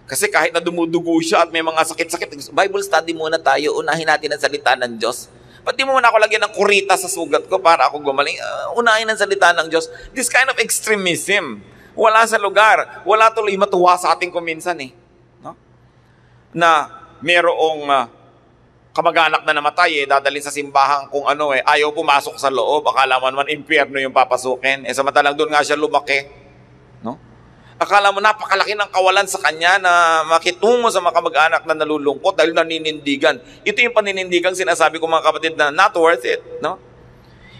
A: Kasi kahit na dumudugo siya at may mga sakit-sakit, Bible study muna tayo, unahin natin ang salita ng Diyos. Pati mo muna ako lagyan ng kurita sa sugat ko para ako gumaling, unahin ang salita ng Diyos. This kind of extremism, wala sa lugar, wala tuloy matuwa sa ating kuminsan eh. No? Na merong kamag-anak na namatay dadalhin sa simbahan kung ano ayaw pumasok sa loob, akala mo naman impyerno yung papasukin. Samantalang doon nga siya lumaki. No? Akala mo napakalaki ng kawalan sa kanya na makitungo sa mga kamag-anak na nalulungkot dahil naninindigan. Ito yung paninindigang sinasabi ko mga kapatid na not worth it. No?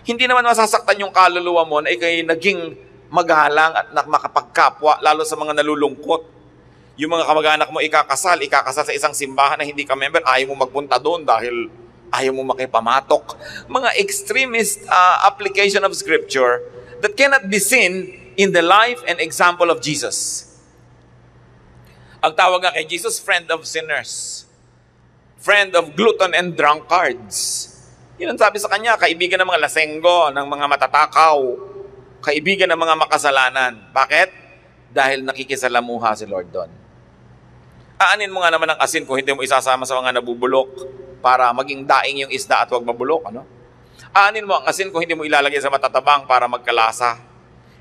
A: Hindi naman masasaktan yung kaluluwa mo na ikay naging magalang at makapagkapwa lalo sa mga nalulungkot. Yung mga kamag-anak mo ikakasal sa isang simbahan na hindi ka member, ayaw mo magpunta doon dahil ayaw mo makipamatok. Mga extremist application of Scripture that cannot be seen in the life and example of Jesus. Ang tawag nga kay Jesus, friend of sinners. Friend of glutton and drunkards. Yun ang sabi sa kanya, kaibigan ng mga lasenggo, ng mga matatakaw, kaibigan ng mga makasalanan. Bakit? Dahil nakikisalamuha si Lord doon. Aanin mo nga naman ang asin kung hindi mo isasama sa mga nabubulok para maging daing yung isda at huwag mabulok. Ano? Aanin mo ang asin kung hindi mo ilalagay sa matatabang para magkalasa.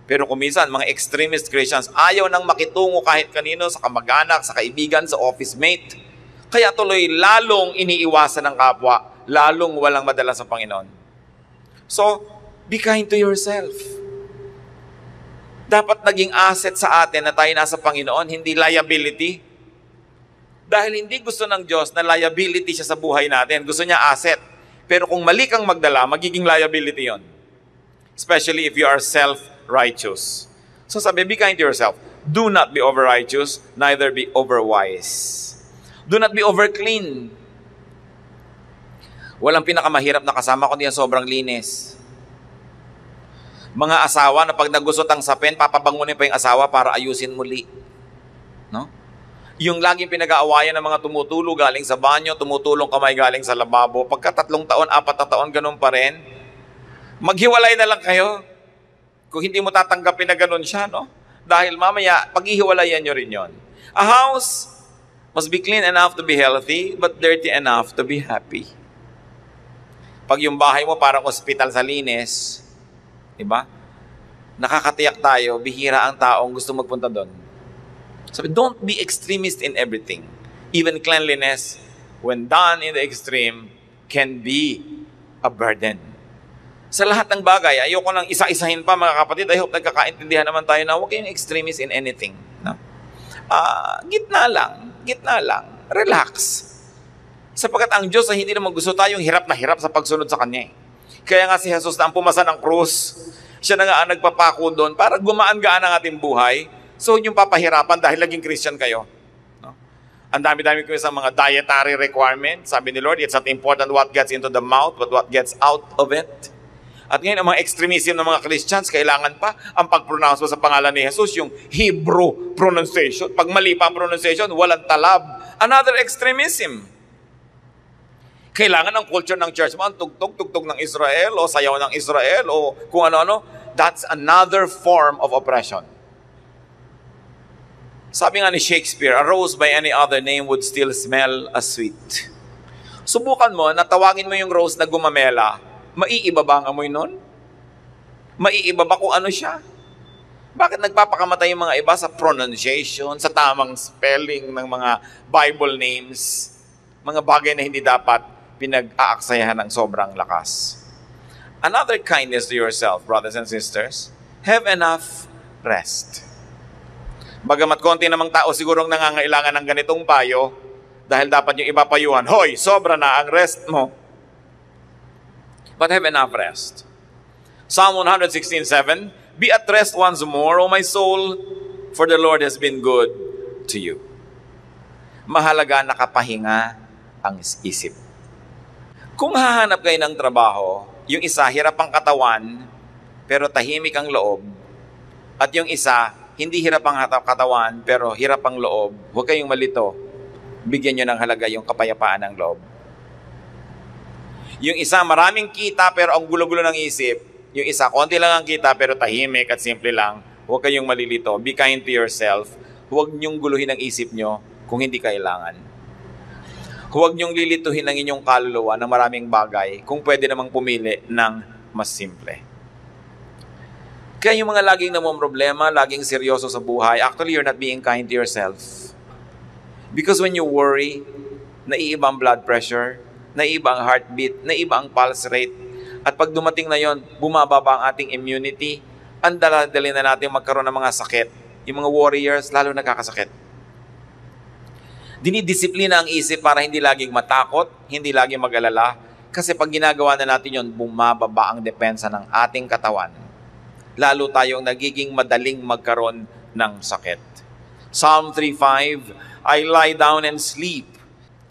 A: Pero kung minsan, mga extremist Christians, ayaw nang makitungo kahit kanino sa kamag-anak, sa kaibigan, sa office mate. Kaya tuloy lalong iniiwasan ng kapwa, lalong walang madala sa Panginoon. So, be kind to yourself. Dapat naging asset sa atin na tayo nasa Panginoon, hindi liability. Dahil hindi gusto ng Diyos na liability siya sa buhay natin. Gusto niya asset. Pero kung mali kang magdala, magiging liability yon. Especially if you are self-righteous. So sabi, be kind to yourself. Do not be over-righteous, neither be over-wise. Do not be over-clean. Walang pinakamahirap na kasama kundi ang sobrang linis. Mga asawa na pag nagusot ang sapin, papabangunin pa yung asawa para ayusin muli. No? Yung laging pinag-aawayan ng mga tumutulong galing sa banyo, tumutulong kamay galing sa lababo. Pagka 3 taon, 4 na taon, ganun pa rin. Maghiwalay na lang kayo. Kung hindi mo tatanggapin na ganun siya, no? Dahil mamaya, paghihiwalayan nyo rin yon. A house must be clean enough to be healthy, but dirty enough to be happy. Pag yung bahay mo parang ospital sa linis, diba? Nakakatiyak tayo, bihira ang taong gusto magpunta doon. Sabi, don't be extremist in everything. Even cleanliness, when done in the extreme, can be a burden. Sa lahat ng bagay, ayoko nang isa-isahin pa mga kapatid. I hope nagkakaintindihan naman tayo na huwag kayong extremist in anything. No? Gitna lang, relax. Sapagkat ang Diyos ay hindi naman gusto tayong hirap na hirap sa pagsunod sa Kanya. Kaya nga si Jesus na ang pumasa ng krus, siya na nga ang nagpapako doon para gumaan-gaan ang ating buhay. So, yung papahirapan dahil naging Christian kayo. No? Ang dami-dami ko sa mga dietary requirements. Sabi ni Lord, it's not important what gets into the mouth, but what gets out of it. At ngayon, ang mga extremism ng mga Christians, kailangan pa ang pag-pronounce mo sa pangalan ni Jesus, yung Hebrew pronunciation. Pag mali pa ang pronunciation, walang talab. Another extremism. Kailangan ng culture ng church mo, ang tugtog ng Israel, o sayaw ng Israel, o kung ano-ano. That's another form of oppression. Sabi nga ni Shakespeare, a rose by any other name would still smell as sweet. Subukan mo, natawagin mo yung rose na gumamela, maiiba ba ang amoy nun? Maiiba ba kung ano siya? Bakit nagpapakamatay yung mga iba sa pronunciation, sa tamang spelling ng mga Bible names, mga bagay na hindi dapat pinag-aaksayahan ng sobrang lakas? Another kindness to yourself, brothers and sisters, have enough rest. Bagamat konti namang tao sigurong nangangailangan ng ganitong payo, dahil dapat yung iba payuhan, hoy, sobra na ang rest mo. But have enough rest. Psalm 116:7, be at rest once more, O my soul, for the Lord has been good to you. Mahalaga nakapahinga ang isip. Kung hahanap kayo ng trabaho, yung isa hirap ang katawan, pero tahimik ang loob, at yung isa hindi hirap ang katawan, pero hirap ang loob, huwag kayong malito. Bigyan nyo ng halaga yung kapayapaan ng loob. Yung isa maraming kita, pero ang gulo-gulo ng isip. Yung isa, konti lang ang kita, pero tahimik at simple lang. Huwag kayong malilito. Be kind to yourself. Huwag nyong guluhin ang isip nyo kung hindi kailangan. Huwag nyong lilituhin ang inyong kaluluwa ng maraming bagay kung pwede namang pumili ng mas simple. Kaya yung mga laging namomroblema, laging seryoso sa buhay, actually you're not being kind to yourself. Because when you worry, naiiba ang blood pressure, naiiba ang heartbeat, naiiba ang pulse rate, at pag dumating na yon, bumababa ang ating immunity, ang dala-dali na natin magkaroon ng mga sakit. Yung mga warriors, lalo nagkakasakit. Dinidisiplina ang isip para hindi laging matakot, hindi laging mag-alala, kasi pag ginagawa na natin yon, bumababa ang depensa ng ating katawan. Lalo tayong nagiging madaling magkaroon ng sakit. Psalm 3:5, I lie down and sleep.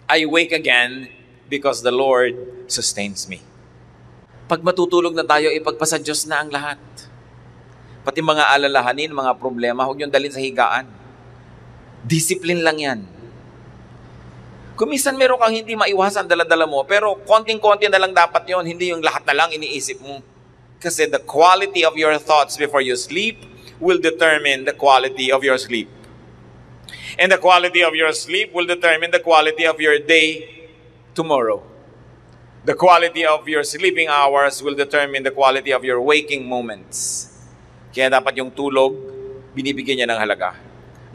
A: I wake again because the Lord sustains me. Pag matutulog na tayo, ipagpasa Diyos na ang lahat. Pati mga alalahanin, mga problema, huwag niyong dalhin sa higaan. Discipline lang yan. Kung minsan meron kang hindi maiwasan dala-dala mo, pero konting-konti na lang dapat yon, hindi yung lahat na lang iniisip mo. Kasi the quality of your thoughts before you sleep will determine the quality of your sleep. And the quality of your sleep will determine the quality of your day tomorrow. The quality of your sleeping hours will determine the quality of your waking moments. Kaya dapat yung tulog, binibigyan niya ng halaga.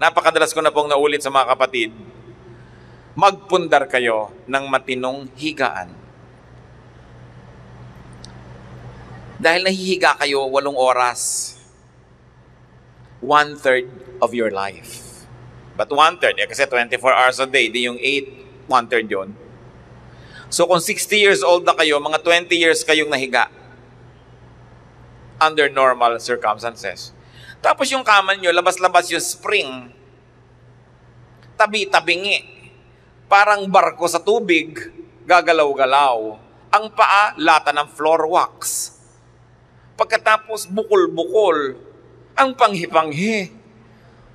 A: Napakadalas ko na pong naulit sa mga kapatid, magpundar kayo ng matinong higaan. Dahil nahihiga kayo 8 oras, 1/3 of your life. But 1/3, kasi 24 hours a day, di yung 8, 1/3 yun. So kung 60 years old na kayo, mga 20 years kayong nahiga under normal circumstances. Tapos yung kama nyo, labas-labas yung spring, tabi-tabingi, parang barko sa tubig, gagalaw-galaw. Ang paa, lata ng floor wax. Pagkatapos bukol-bukol, ang panghi-panghi.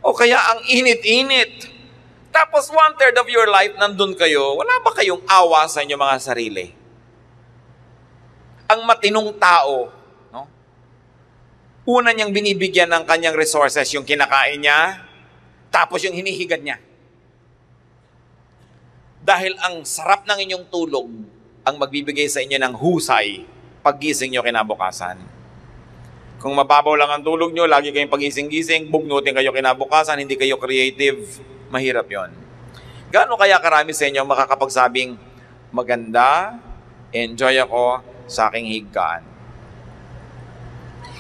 A: O kaya ang init-init. Tapos 1/3 of your life, nandun kayo, wala ba kayong awa sa inyong mga sarili? Ang matinong tao, no? Una niyang binibigyan ng kanyang resources, yung kinakain niya, tapos yung hinihigad niya. Dahil ang sarap ng inyong tulog, ang magbibigay sa inyo ng husay, paggising nyo kinabukasan. Kung mababaw lang ang tulog nyo, lagi kayong pagising-gising, bugnutin kayo kinabukasan, hindi kayo creative, mahirap yon. Gaano kaya karami sa inyo makakapagsabing, maganda, enjoy ako sa aking higaan.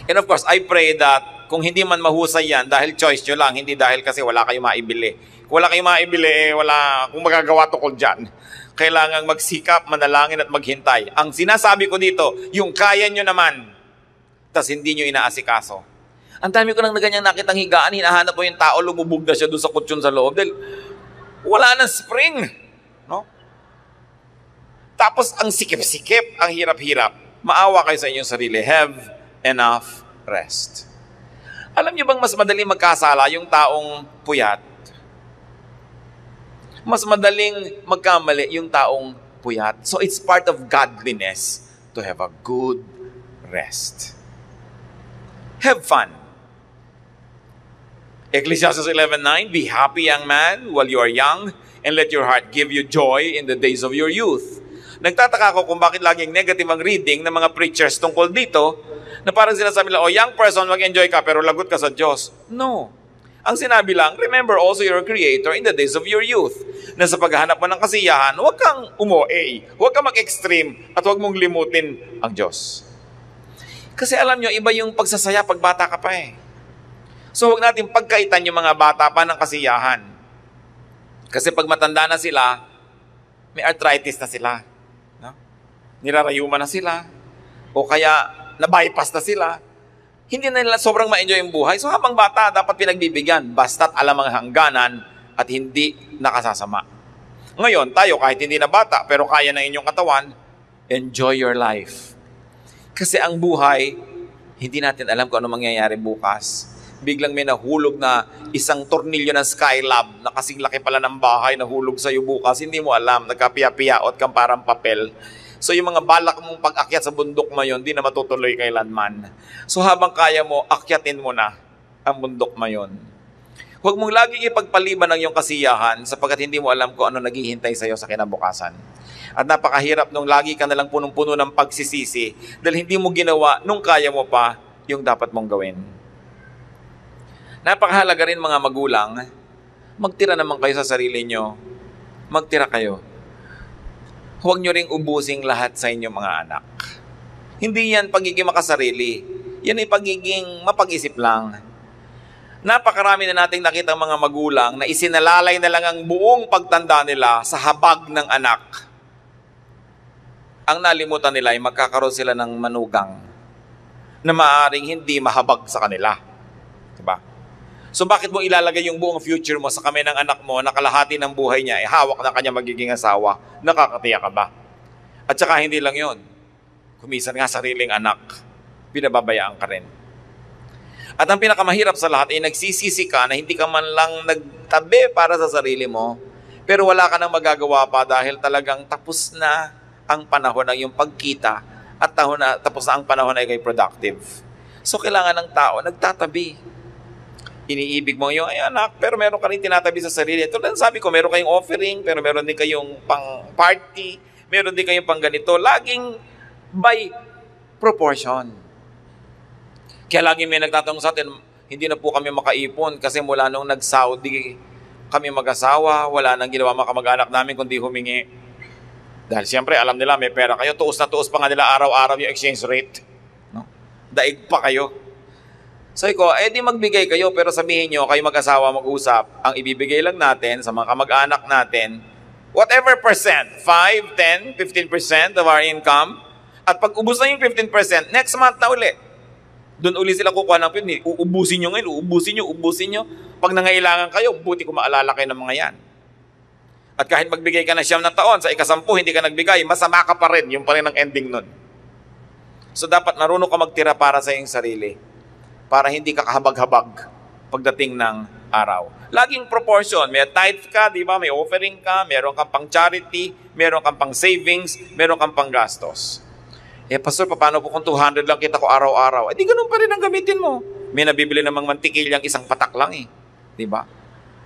A: And of course, I pray that kung hindi man mahusay yan, dahil choice nyo lang, hindi dahil kasi wala kayong maibili. Kung wala kayong maibili, wala kung magagawa tukol dyan. Kailangang magsikap, manalangin at maghintay. Ang sinasabi ko dito, yung kaya nyo naman, tas hindi nyo inaasikaso. Ang dami ko nang ganyang nakitang higaan, hinahanap mo yung tao, lumubog na siya doon sa kutsyon sa loob. Dahil wala nang spring. No? Tapos ang sikip-sikip, ang hirap-hirap. Maawa kayo sa inyong sarili. Have enough rest. Alam niyo bang mas madaling magkasala yung taong puyat? Mas madaling magkamali yung taong puyat. So it's part of godliness to have a good rest. Have fun. Ecclesiastes 11:9, be happy, young man, while you are young, and let your heart give you joy in the days of your youth. Nagtataka ako kung bakit laging negative ang reading ng mga preachers tungkol dito, na parang sinasabi nila, young person, mag-enjoy ka, pero lagot ka sa Diyos. No. Ang sinabi lang, remember also your Creator in the days of your youth. Na sa paghahanap mo ng kasiyahan, huwag kang umo-A, huwag kang mag-extreme, at huwag mong limutin ang Diyos. Kasi alam nyo, iba yung pagsasaya pag bata ka pa eh. So huwag natin pagkaitan yung mga bata pa ng kasiyahan. Kasi pag matanda na sila, may arthritis na sila. No? Nirarayuman na sila. O kaya na-bypass na sila. Hindi na nila sobrang ma-enjoy yung buhay. So habang bata, dapat pinagbibigyan. Basta't alam ang hangganan at hindi nakasasama. Ngayon, tayo kahit hindi na bata, pero kaya na inyong katawan, enjoy your life. Kasi ang buhay, hindi natin alam kung ano mangyayari bukas. Biglang may nahulog na isang tornilyo ng Skylab na kasing laki pala ng bahay, nahulog sa'yo bukas, hindi mo alam, nagkapiya-piyaot kang parang papel. So yung mga balak mong pag-akyat sa bundok mayon, di na matutuloy kailanman. So habang kaya mo, akyatin mo na ang bundok mayon. Huwag mong laging ipagpaliban ang iyong kasiyahan sapagkat hindi mo alam kung ano naghihintay sa'yo sa kinabukasan. At napakahirap nung lagi ka nalang punong-puno ng pagsisisi dahil hindi mo ginawa nung kaya mo pa yung dapat mong gawin. Napakahalaga rin mga magulang, magtira naman kayo sa sarili nyo. Magtira kayo. Huwag nyo ring ubusing lahat sa inyong mga anak. Hindi yan pagiging makasarili. Yan ay pagiging mapag-isip lang. Napakarami na nating nakita mga magulang na isinalalay na lang ang buong pagtanda nila sa habag ng anak. Ang nalimutan nila ay magkakaroon sila ng manugang na maaaring hindi mahabag sa kanila. Diba? So bakit mo ilalagay yung buong future mo sa kamay ng anak mo na kalahati ng buhay niya ay hawak na kanya magiging asawa? Nakakatiya ka ba? At saka hindi lang yon. Kumisan nga sariling anak, pinababayaan ka rin. At ang pinakamahirap sa lahat ay nagsisisi ka na hindi ka man lang nagtabi para sa sarili mo, pero wala ka nang magagawa pa dahil talagang tapos na ang panahon ng iyong pagkita at tapos na ang panahon ay kay productive. So kailangan ng tao nagtatabi. Iniibig mo yung anak, pero meron ka rin tinatabi sa sarili. Ito lang sabi ko, meron kayong offering, pero meron din kayong pang party, meron din kayong pang ganito. Laging by proportion. Kaya laging may nagtatanong sa atin, hindi na po kami makaipon kasi mula nung nag-Saudi kami mag-asawa, wala nang ginawa mga kamag-anak namin kundi humingi. Dahil siyempre, alam nila, may pera kayo, tuos na tuos pa nga nila araw-araw yung exchange rate. No? Daig pa kayo. So ko, di magbigay kayo, pero sabihin nyo, kayo mag-asawa mag-usap, ang ibibigay lang natin sa mga kamag-anak natin, whatever percent, 5, 10, 15% of our income, at pag ubus na yung 15%, next month na uli. Doon uli sila kukuha ng pin, uubusin nyo ngayon, uubusin nyo. Pag nangailangan kayo, buti ko maalala kayo ng mga yan. At kahit magbigay ka ng 9 na taon, sa ika-10 hindi ka nagbigay, masama ka pa rin, yung pa rin ang ending nun. So dapat marunong ka magtira para sa iyong sarili. Para hindi ka kahabag-habag pagdating ng araw. Laging proportion. May tithe ka, di ba? May offering ka, meron kang pang charity, meron kang pang savings, meron kang pang gastos. Pastor, paano po kung 200 lang kita ko araw-araw? Di ganun pa rin ang gamitin mo. May nabibili namang mantikilyang isang patak lang eh. Di ba?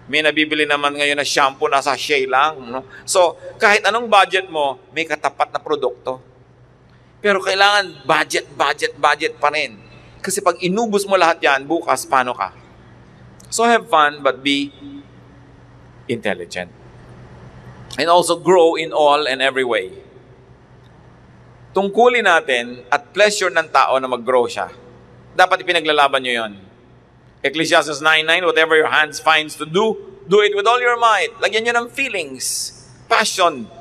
A: May nabibili naman ngayon na shampoo na sachet lang. No? So, kahit anong budget mo, may katapat na produkto. Pero kailangan budget pa rin. Kasi pag inubos mo lahat yan, bukas, paano ka? So have fun, but be intelligent. And also grow in all and every way. Tungkulin natin at pleasure ng tao na mag-grow siya. Dapat ipinaglalaban nyo yun. Ecclesiastes 9:9, whatever your hands finds to do, do it with all your might. Lagyan nyo ng feelings, passion.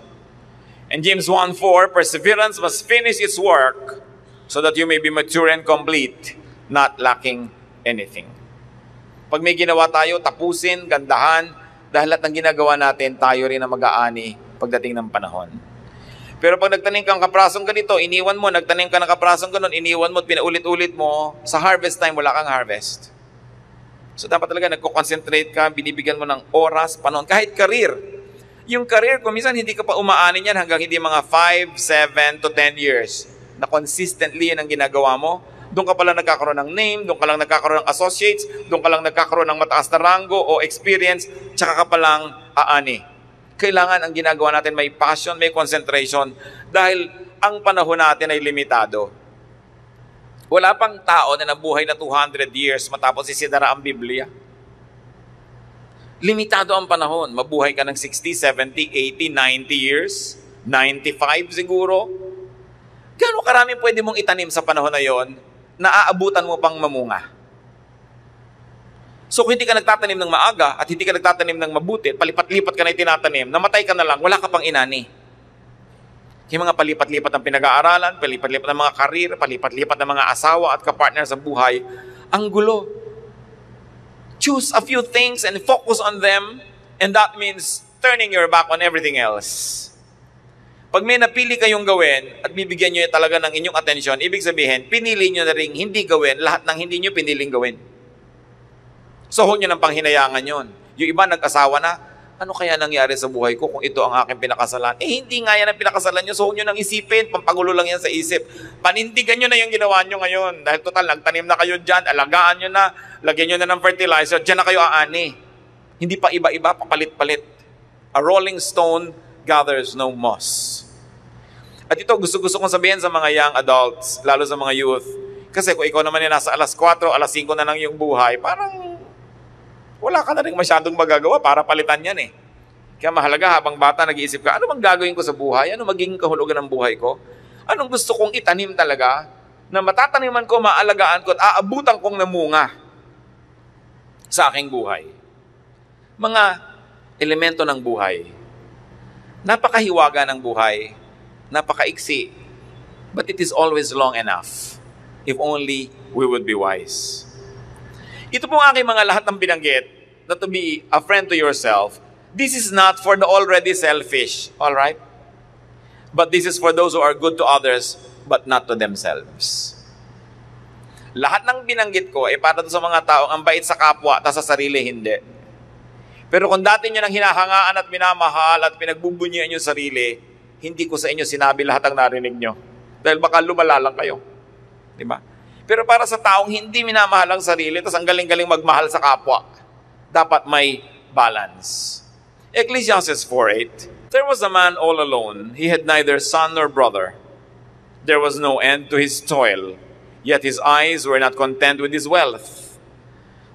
A: And James 1:4, perseverance must finish its work so that you may be mature and complete, not lacking anything. Pag may ginawa tayo, tapusin, gandahan, dahil lahat ng ginagawa natin, tayo rin ang mag-aani pagdating ng panahon. Pero pag nagtanim kang kaprasong ganito, iniwan mo, nagtanim ka ng kaprasong ganon, iniwan mo at pinaulit-ulit mo, sa harvest time, wala kang harvest. So dapat talaga nagko-concentrate ka, binibigyan mo ng oras, panahon, kahit career. Yung career ko, minsan hindi ka pa umaanin yan hanggang hindi mga 5, 7 to 10 years na consistently yan ang ginagawa mo. Doon ka pala nagkakaroon ng name, doon ka lang nagkakaroon ng associates, doon ka lang nagkakaroon ng mataas na rango o experience, tsaka ka palang aani. Kailangan ang ginagawa natin may passion, may concentration, dahil ang panahon natin ay limitado. Wala pang tao na nabuhay na 200 years matapos isinara ang Biblia. Limitado ang panahon. Mabuhay ka ng 60, 70, 80, 90 years, 95 siguro. Gano'ng karami pwede mong itanim sa panahon na yon na aabutan mo pang mamunga? So kung hindi ka nagtatanim ng maaga at hindi ka nagtatanim ng mabuti, palipat-lipat ka na itinatanim, namatay ka na lang, wala ka pang inani. Yung mga palipat-lipat ng pinag-aaralan, palipat-lipat ng mga karir, palipat-lipat ng mga asawa at kapartner sa buhay, ang gulo. Choose a few things and focus on them, and that means turning your back on everything else. Pag may napili kayong gawin at bibigyan nyo talaga ng inyong atensyon, ibig sabihin, pinili nyo na rin hindi gawin lahat ng hindi nyo piniling gawin. So, huwag nyo ng panghinayangan yon. Yung iba nag-asawa na, ano kaya nangyari sa buhay ko kung ito ang aking pinakasalan? Hindi nga yan ang pinakasalan nyo, so huwag nyo nang isipin, pampagulo lang yan sa isip. Panindigan nyo na yung ginawa nyo ngayon. Dahil total, nagtanim na kayo dyan, alagaan nyo na, lagyan nyo na ng fertilizer, dyan na kayo aani. Hindi pa iba-iba, papalit-palit. A rolling stone gathers no moss. At ito, gusto-gusto kong sabihin sa mga young adults, lalo sa mga youth, kasi kung ikaw naman yung nasa alas 4, alas 5 na lang yung buhay, parang wala ka na rin masyadong magagawa para palitan yan eh. Kaya mahalaga habang bata nag-iisip ka, ano bang gagawin ko sa buhay? Ano magiging kahulugan ng buhay ko? Anong gusto kong itanim talaga na matataniman ko, maalagaan ko at aabutan kong namunga sa aking buhay? Mga elemento ng buhay. Napakahiwaga ng buhay, napakaiksi, but it is always long enough if only we would be wise. Ito pong aking mga lahat ng binanggit na to be a friend to yourself, this is not for the already selfish, all right? But this is for those who are good to others, but not to themselves. Lahat ng binanggit ko ay para sa mga taong ang bait sa kapwa, ta sa sarili hindi. Pero kung dati nyo nang hinahangaan at minamahal at pinagbubunyian yung sarili, hindi ko sa inyo sinabi lahat ang narinig nyo. Dahil baka lumala lang kayo. Diba? Pero para sa taong hindi minamahal ang sarili, tapos ang galing-galing magmahal sa kapwa, dapat may balance. Ecclesiastes 4:8, there was a man all alone. He had neither son nor brother. There was no end to his toil, yet his eyes were not content with his wealth.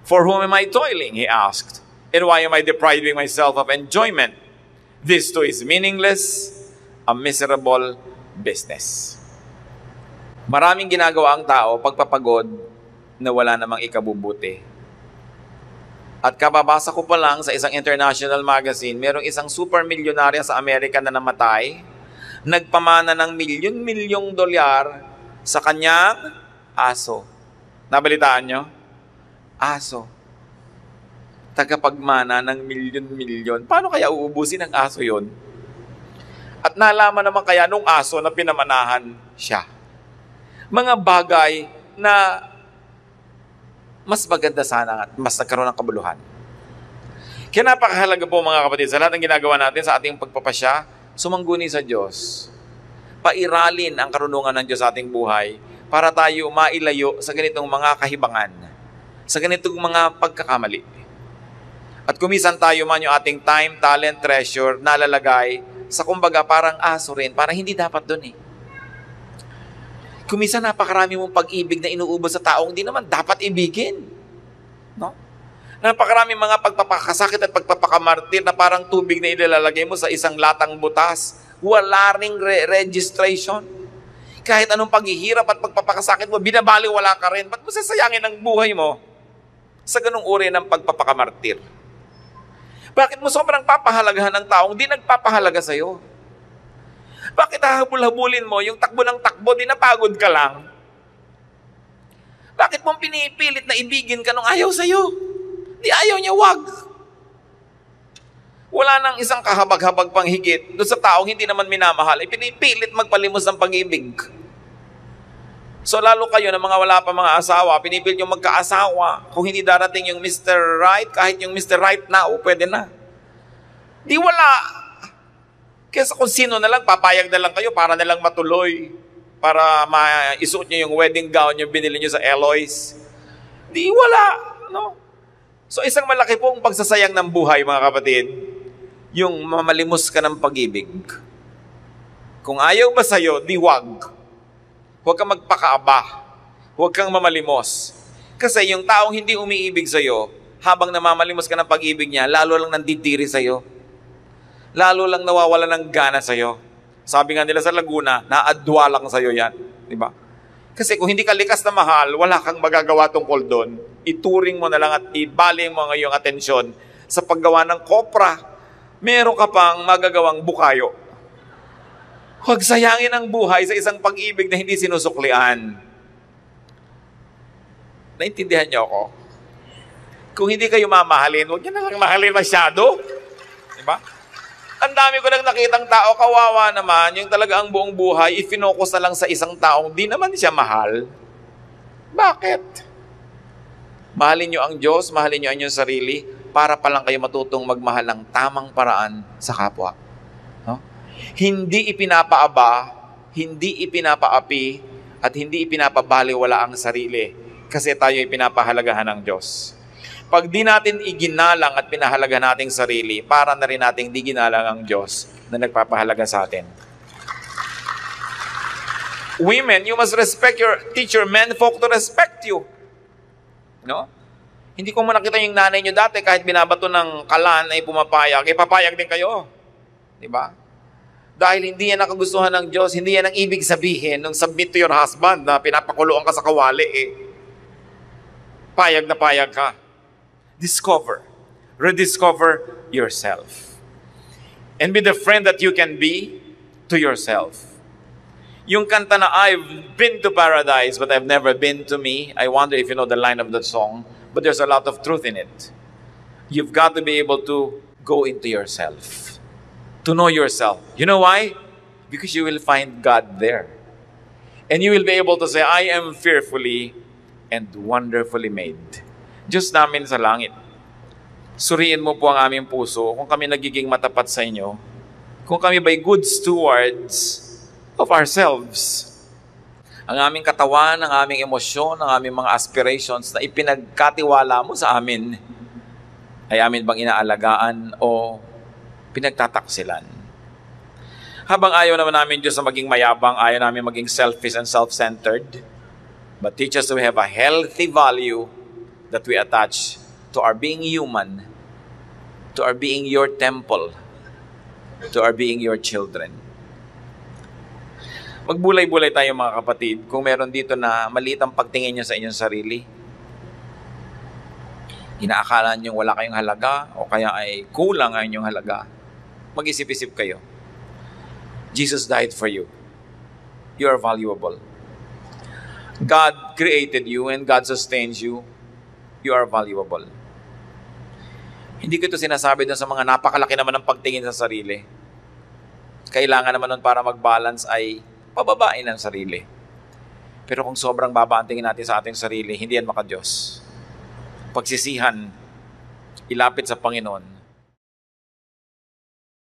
A: For whom am I toiling, he asked, and why am I depriving myself of enjoyment? This too is meaningless, a miserable business. Maraming ginagawa ang tao pagpapagod na wala namang ikabubuti. At kababasa ko pa lang sa isang international magazine, merong isang super milyonarya sa Amerika na namatay, nagpamana ng milyon-milyong dolyar sa kanyang aso. Nabalitaan nyo? Aso. Tagapagmana ng milyon-milyon. Paano kaya uubusin ang aso yon? At nalaman naman kaya nung aso na pinamanahan siya. Mga bagay na mas maganda sana at mas nagkaroon ng kabuluhan. Kaya napakahalaga po mga kapatid, sa lahat ng ginagawa natin sa ating pagpapasya, sumangguni sa Diyos. Pairalin ang karunungan ng Diyos sa ating buhay para tayo mailayo sa ganitong mga kahibangan, sa ganitong mga pagkakamali. At kumisan tayo man yung ating time, talent, treasure, nalalagay sa kumbaga parang aso rin, parang hindi dapat doon eh. Kumisan napakarami mong pag-ibig na inuubos sa taong hindi naman dapat ibigin. No? Napakarami mga pagpapakasakit at pagpapakamartir na parang tubig na ilalagay mo sa isang latang butas. Wala ring registration. Kahit anong paghihirap at pagpapakasakit mo, binabaliwala ka rin. Ba't mo sasayangin ang buhay mo sa ganung uri ng pagpapakamartir? Bakit mo sobrang papahalagahan ng taong di nagpapahalaga sa'yo? Bakit hahabol-habulin mo yung takbo ng takbo, di napagod ka lang? Bakit mong pinipilit na ibigin ka nung ayaw sa'yo? Di ayaw niya, wag. Wala nang isang kahabag-habag pang higit doon sa taong hindi naman minamahal, pinipilit magpalimos ng pag-ibig. So lalo kayo na mga wala pa mga asawa, pinipilit yung magkaasawa. Kung hindi darating yung Mr. Right, kahit yung Mr. Right now, pwede na. Di wala. Kesa kung sino na lang, papayag na lang kayo para na lang matuloy, para maisuot nyo yung wedding gown yung binili nyo sa Eloise. Di wala, no? So isang malaki pong pagsasayang ng buhay, mga kapatid, yung mamalimos ka ng pag-ibig. Kung ayaw ba sa'yo, di wag. Huwag kang magpakaaba. Huwag kang mamalimos. Kasi yung taong hindi umiibig sa'yo, habang namamalimos ka ng pag-ibig niya, lalo lang nandidiri sa'yo. Lalo lang nawawala ng gana sa'yo. Sabi nga nila sa Laguna, naadwa lang sa'yo yan. Diba? Kasi kung hindi ka likas na mahal, wala kang magagawa tungkol doon. Ituring mo na lang at ibaling mo ang iyong atensyon sa paggawa ng kopra. Meron ka pang magagawang bukayo. Huwag sayangin ang buhay sa isang pag-ibig na hindi sinusuklian. Naintindihan niyo ako? Kung hindi kayo mamahalin, huwag niyo na lang mahalin masyado. Diba? Ang dami ko lang nakitang tao, kawawa naman, yung talaga ang buong buhay, ifinokus na lang sa isang taong di naman siya mahal. Bakit? Mahalin niyo ang Diyos, mahalin niyo ang inyong sarili, para pa lang kayo matutong magmahal ng tamang paraan sa kapwa. No? Hindi ipinapaaba, hindi ipinapaapi, at hindi ipinapabaliwala ang sarili, kasi tayo ay pinapahalagahan ng Diyos. Pag di natin iginalang at pinahalaga nating sarili, para na rin nating di ginalang ang Diyos na nagpapahalaga sa atin. Women, you must respect your teacher. Men folk to respect you. No? Hindi ko man nakita yung nanay nyo dati, kahit binabato ng kalan ay pumapayag, papayag din kayo. Diba? Dahil hindi yan nakagustuhan ng Diyos, hindi yan ang ibig sabihin nung submit to your husband na pinapakuluan ka sa kawali Payag na payag ka. Discover, rediscover yourself. And be the friend that you can be to yourself. Yung kanta na, I've been to paradise, but I've never been to me. I wonder if you know the line of that song, but there's a lot of truth in it. You've got to be able to go into yourself, to know yourself. You know why? Because you will find God there. And you will be able to say, I am fearfully and wonderfully made. Diyos namin sa langit, suriin mo po ang aming puso kung kami nagiging matapat sa inyo, kung kami ba'y good stewards of ourselves. Ang aming katawan, ang aming emosyon, ang aming mga aspirations na ipinagkatiwala mo sa amin, ay amin bang inaalagaan o pinagtataksilan? Habang ayaw naman namin Diyos na maging mayabang, ayaw namin maging selfish and self-centered, but teach us to have a healthy value that we attach to our being human, to our being your temple, to our being your children. Magbulay-bulay tayo mga kapatid kung meron dito na maliit ang pagtingin nyo sa inyong sarili. Inaakala nyo wala kayong halaga o kaya ay kulang ang inyong halaga. Mag-isip-isip kayo. Jesus died for you. You are valuable. God created you and God sustains you. You are valuable. Hindi ko ito sinasabi dun sa mga napakalaki naman ng pagtingin sa sarili. Kailangan naman nun para mag-balance ay pababain ang sarili. Pero kung sobrang baba ang tingin natin sa ating sarili, hindi yan maka-Diyos. Pagsisihan, ilapit sa Panginoon,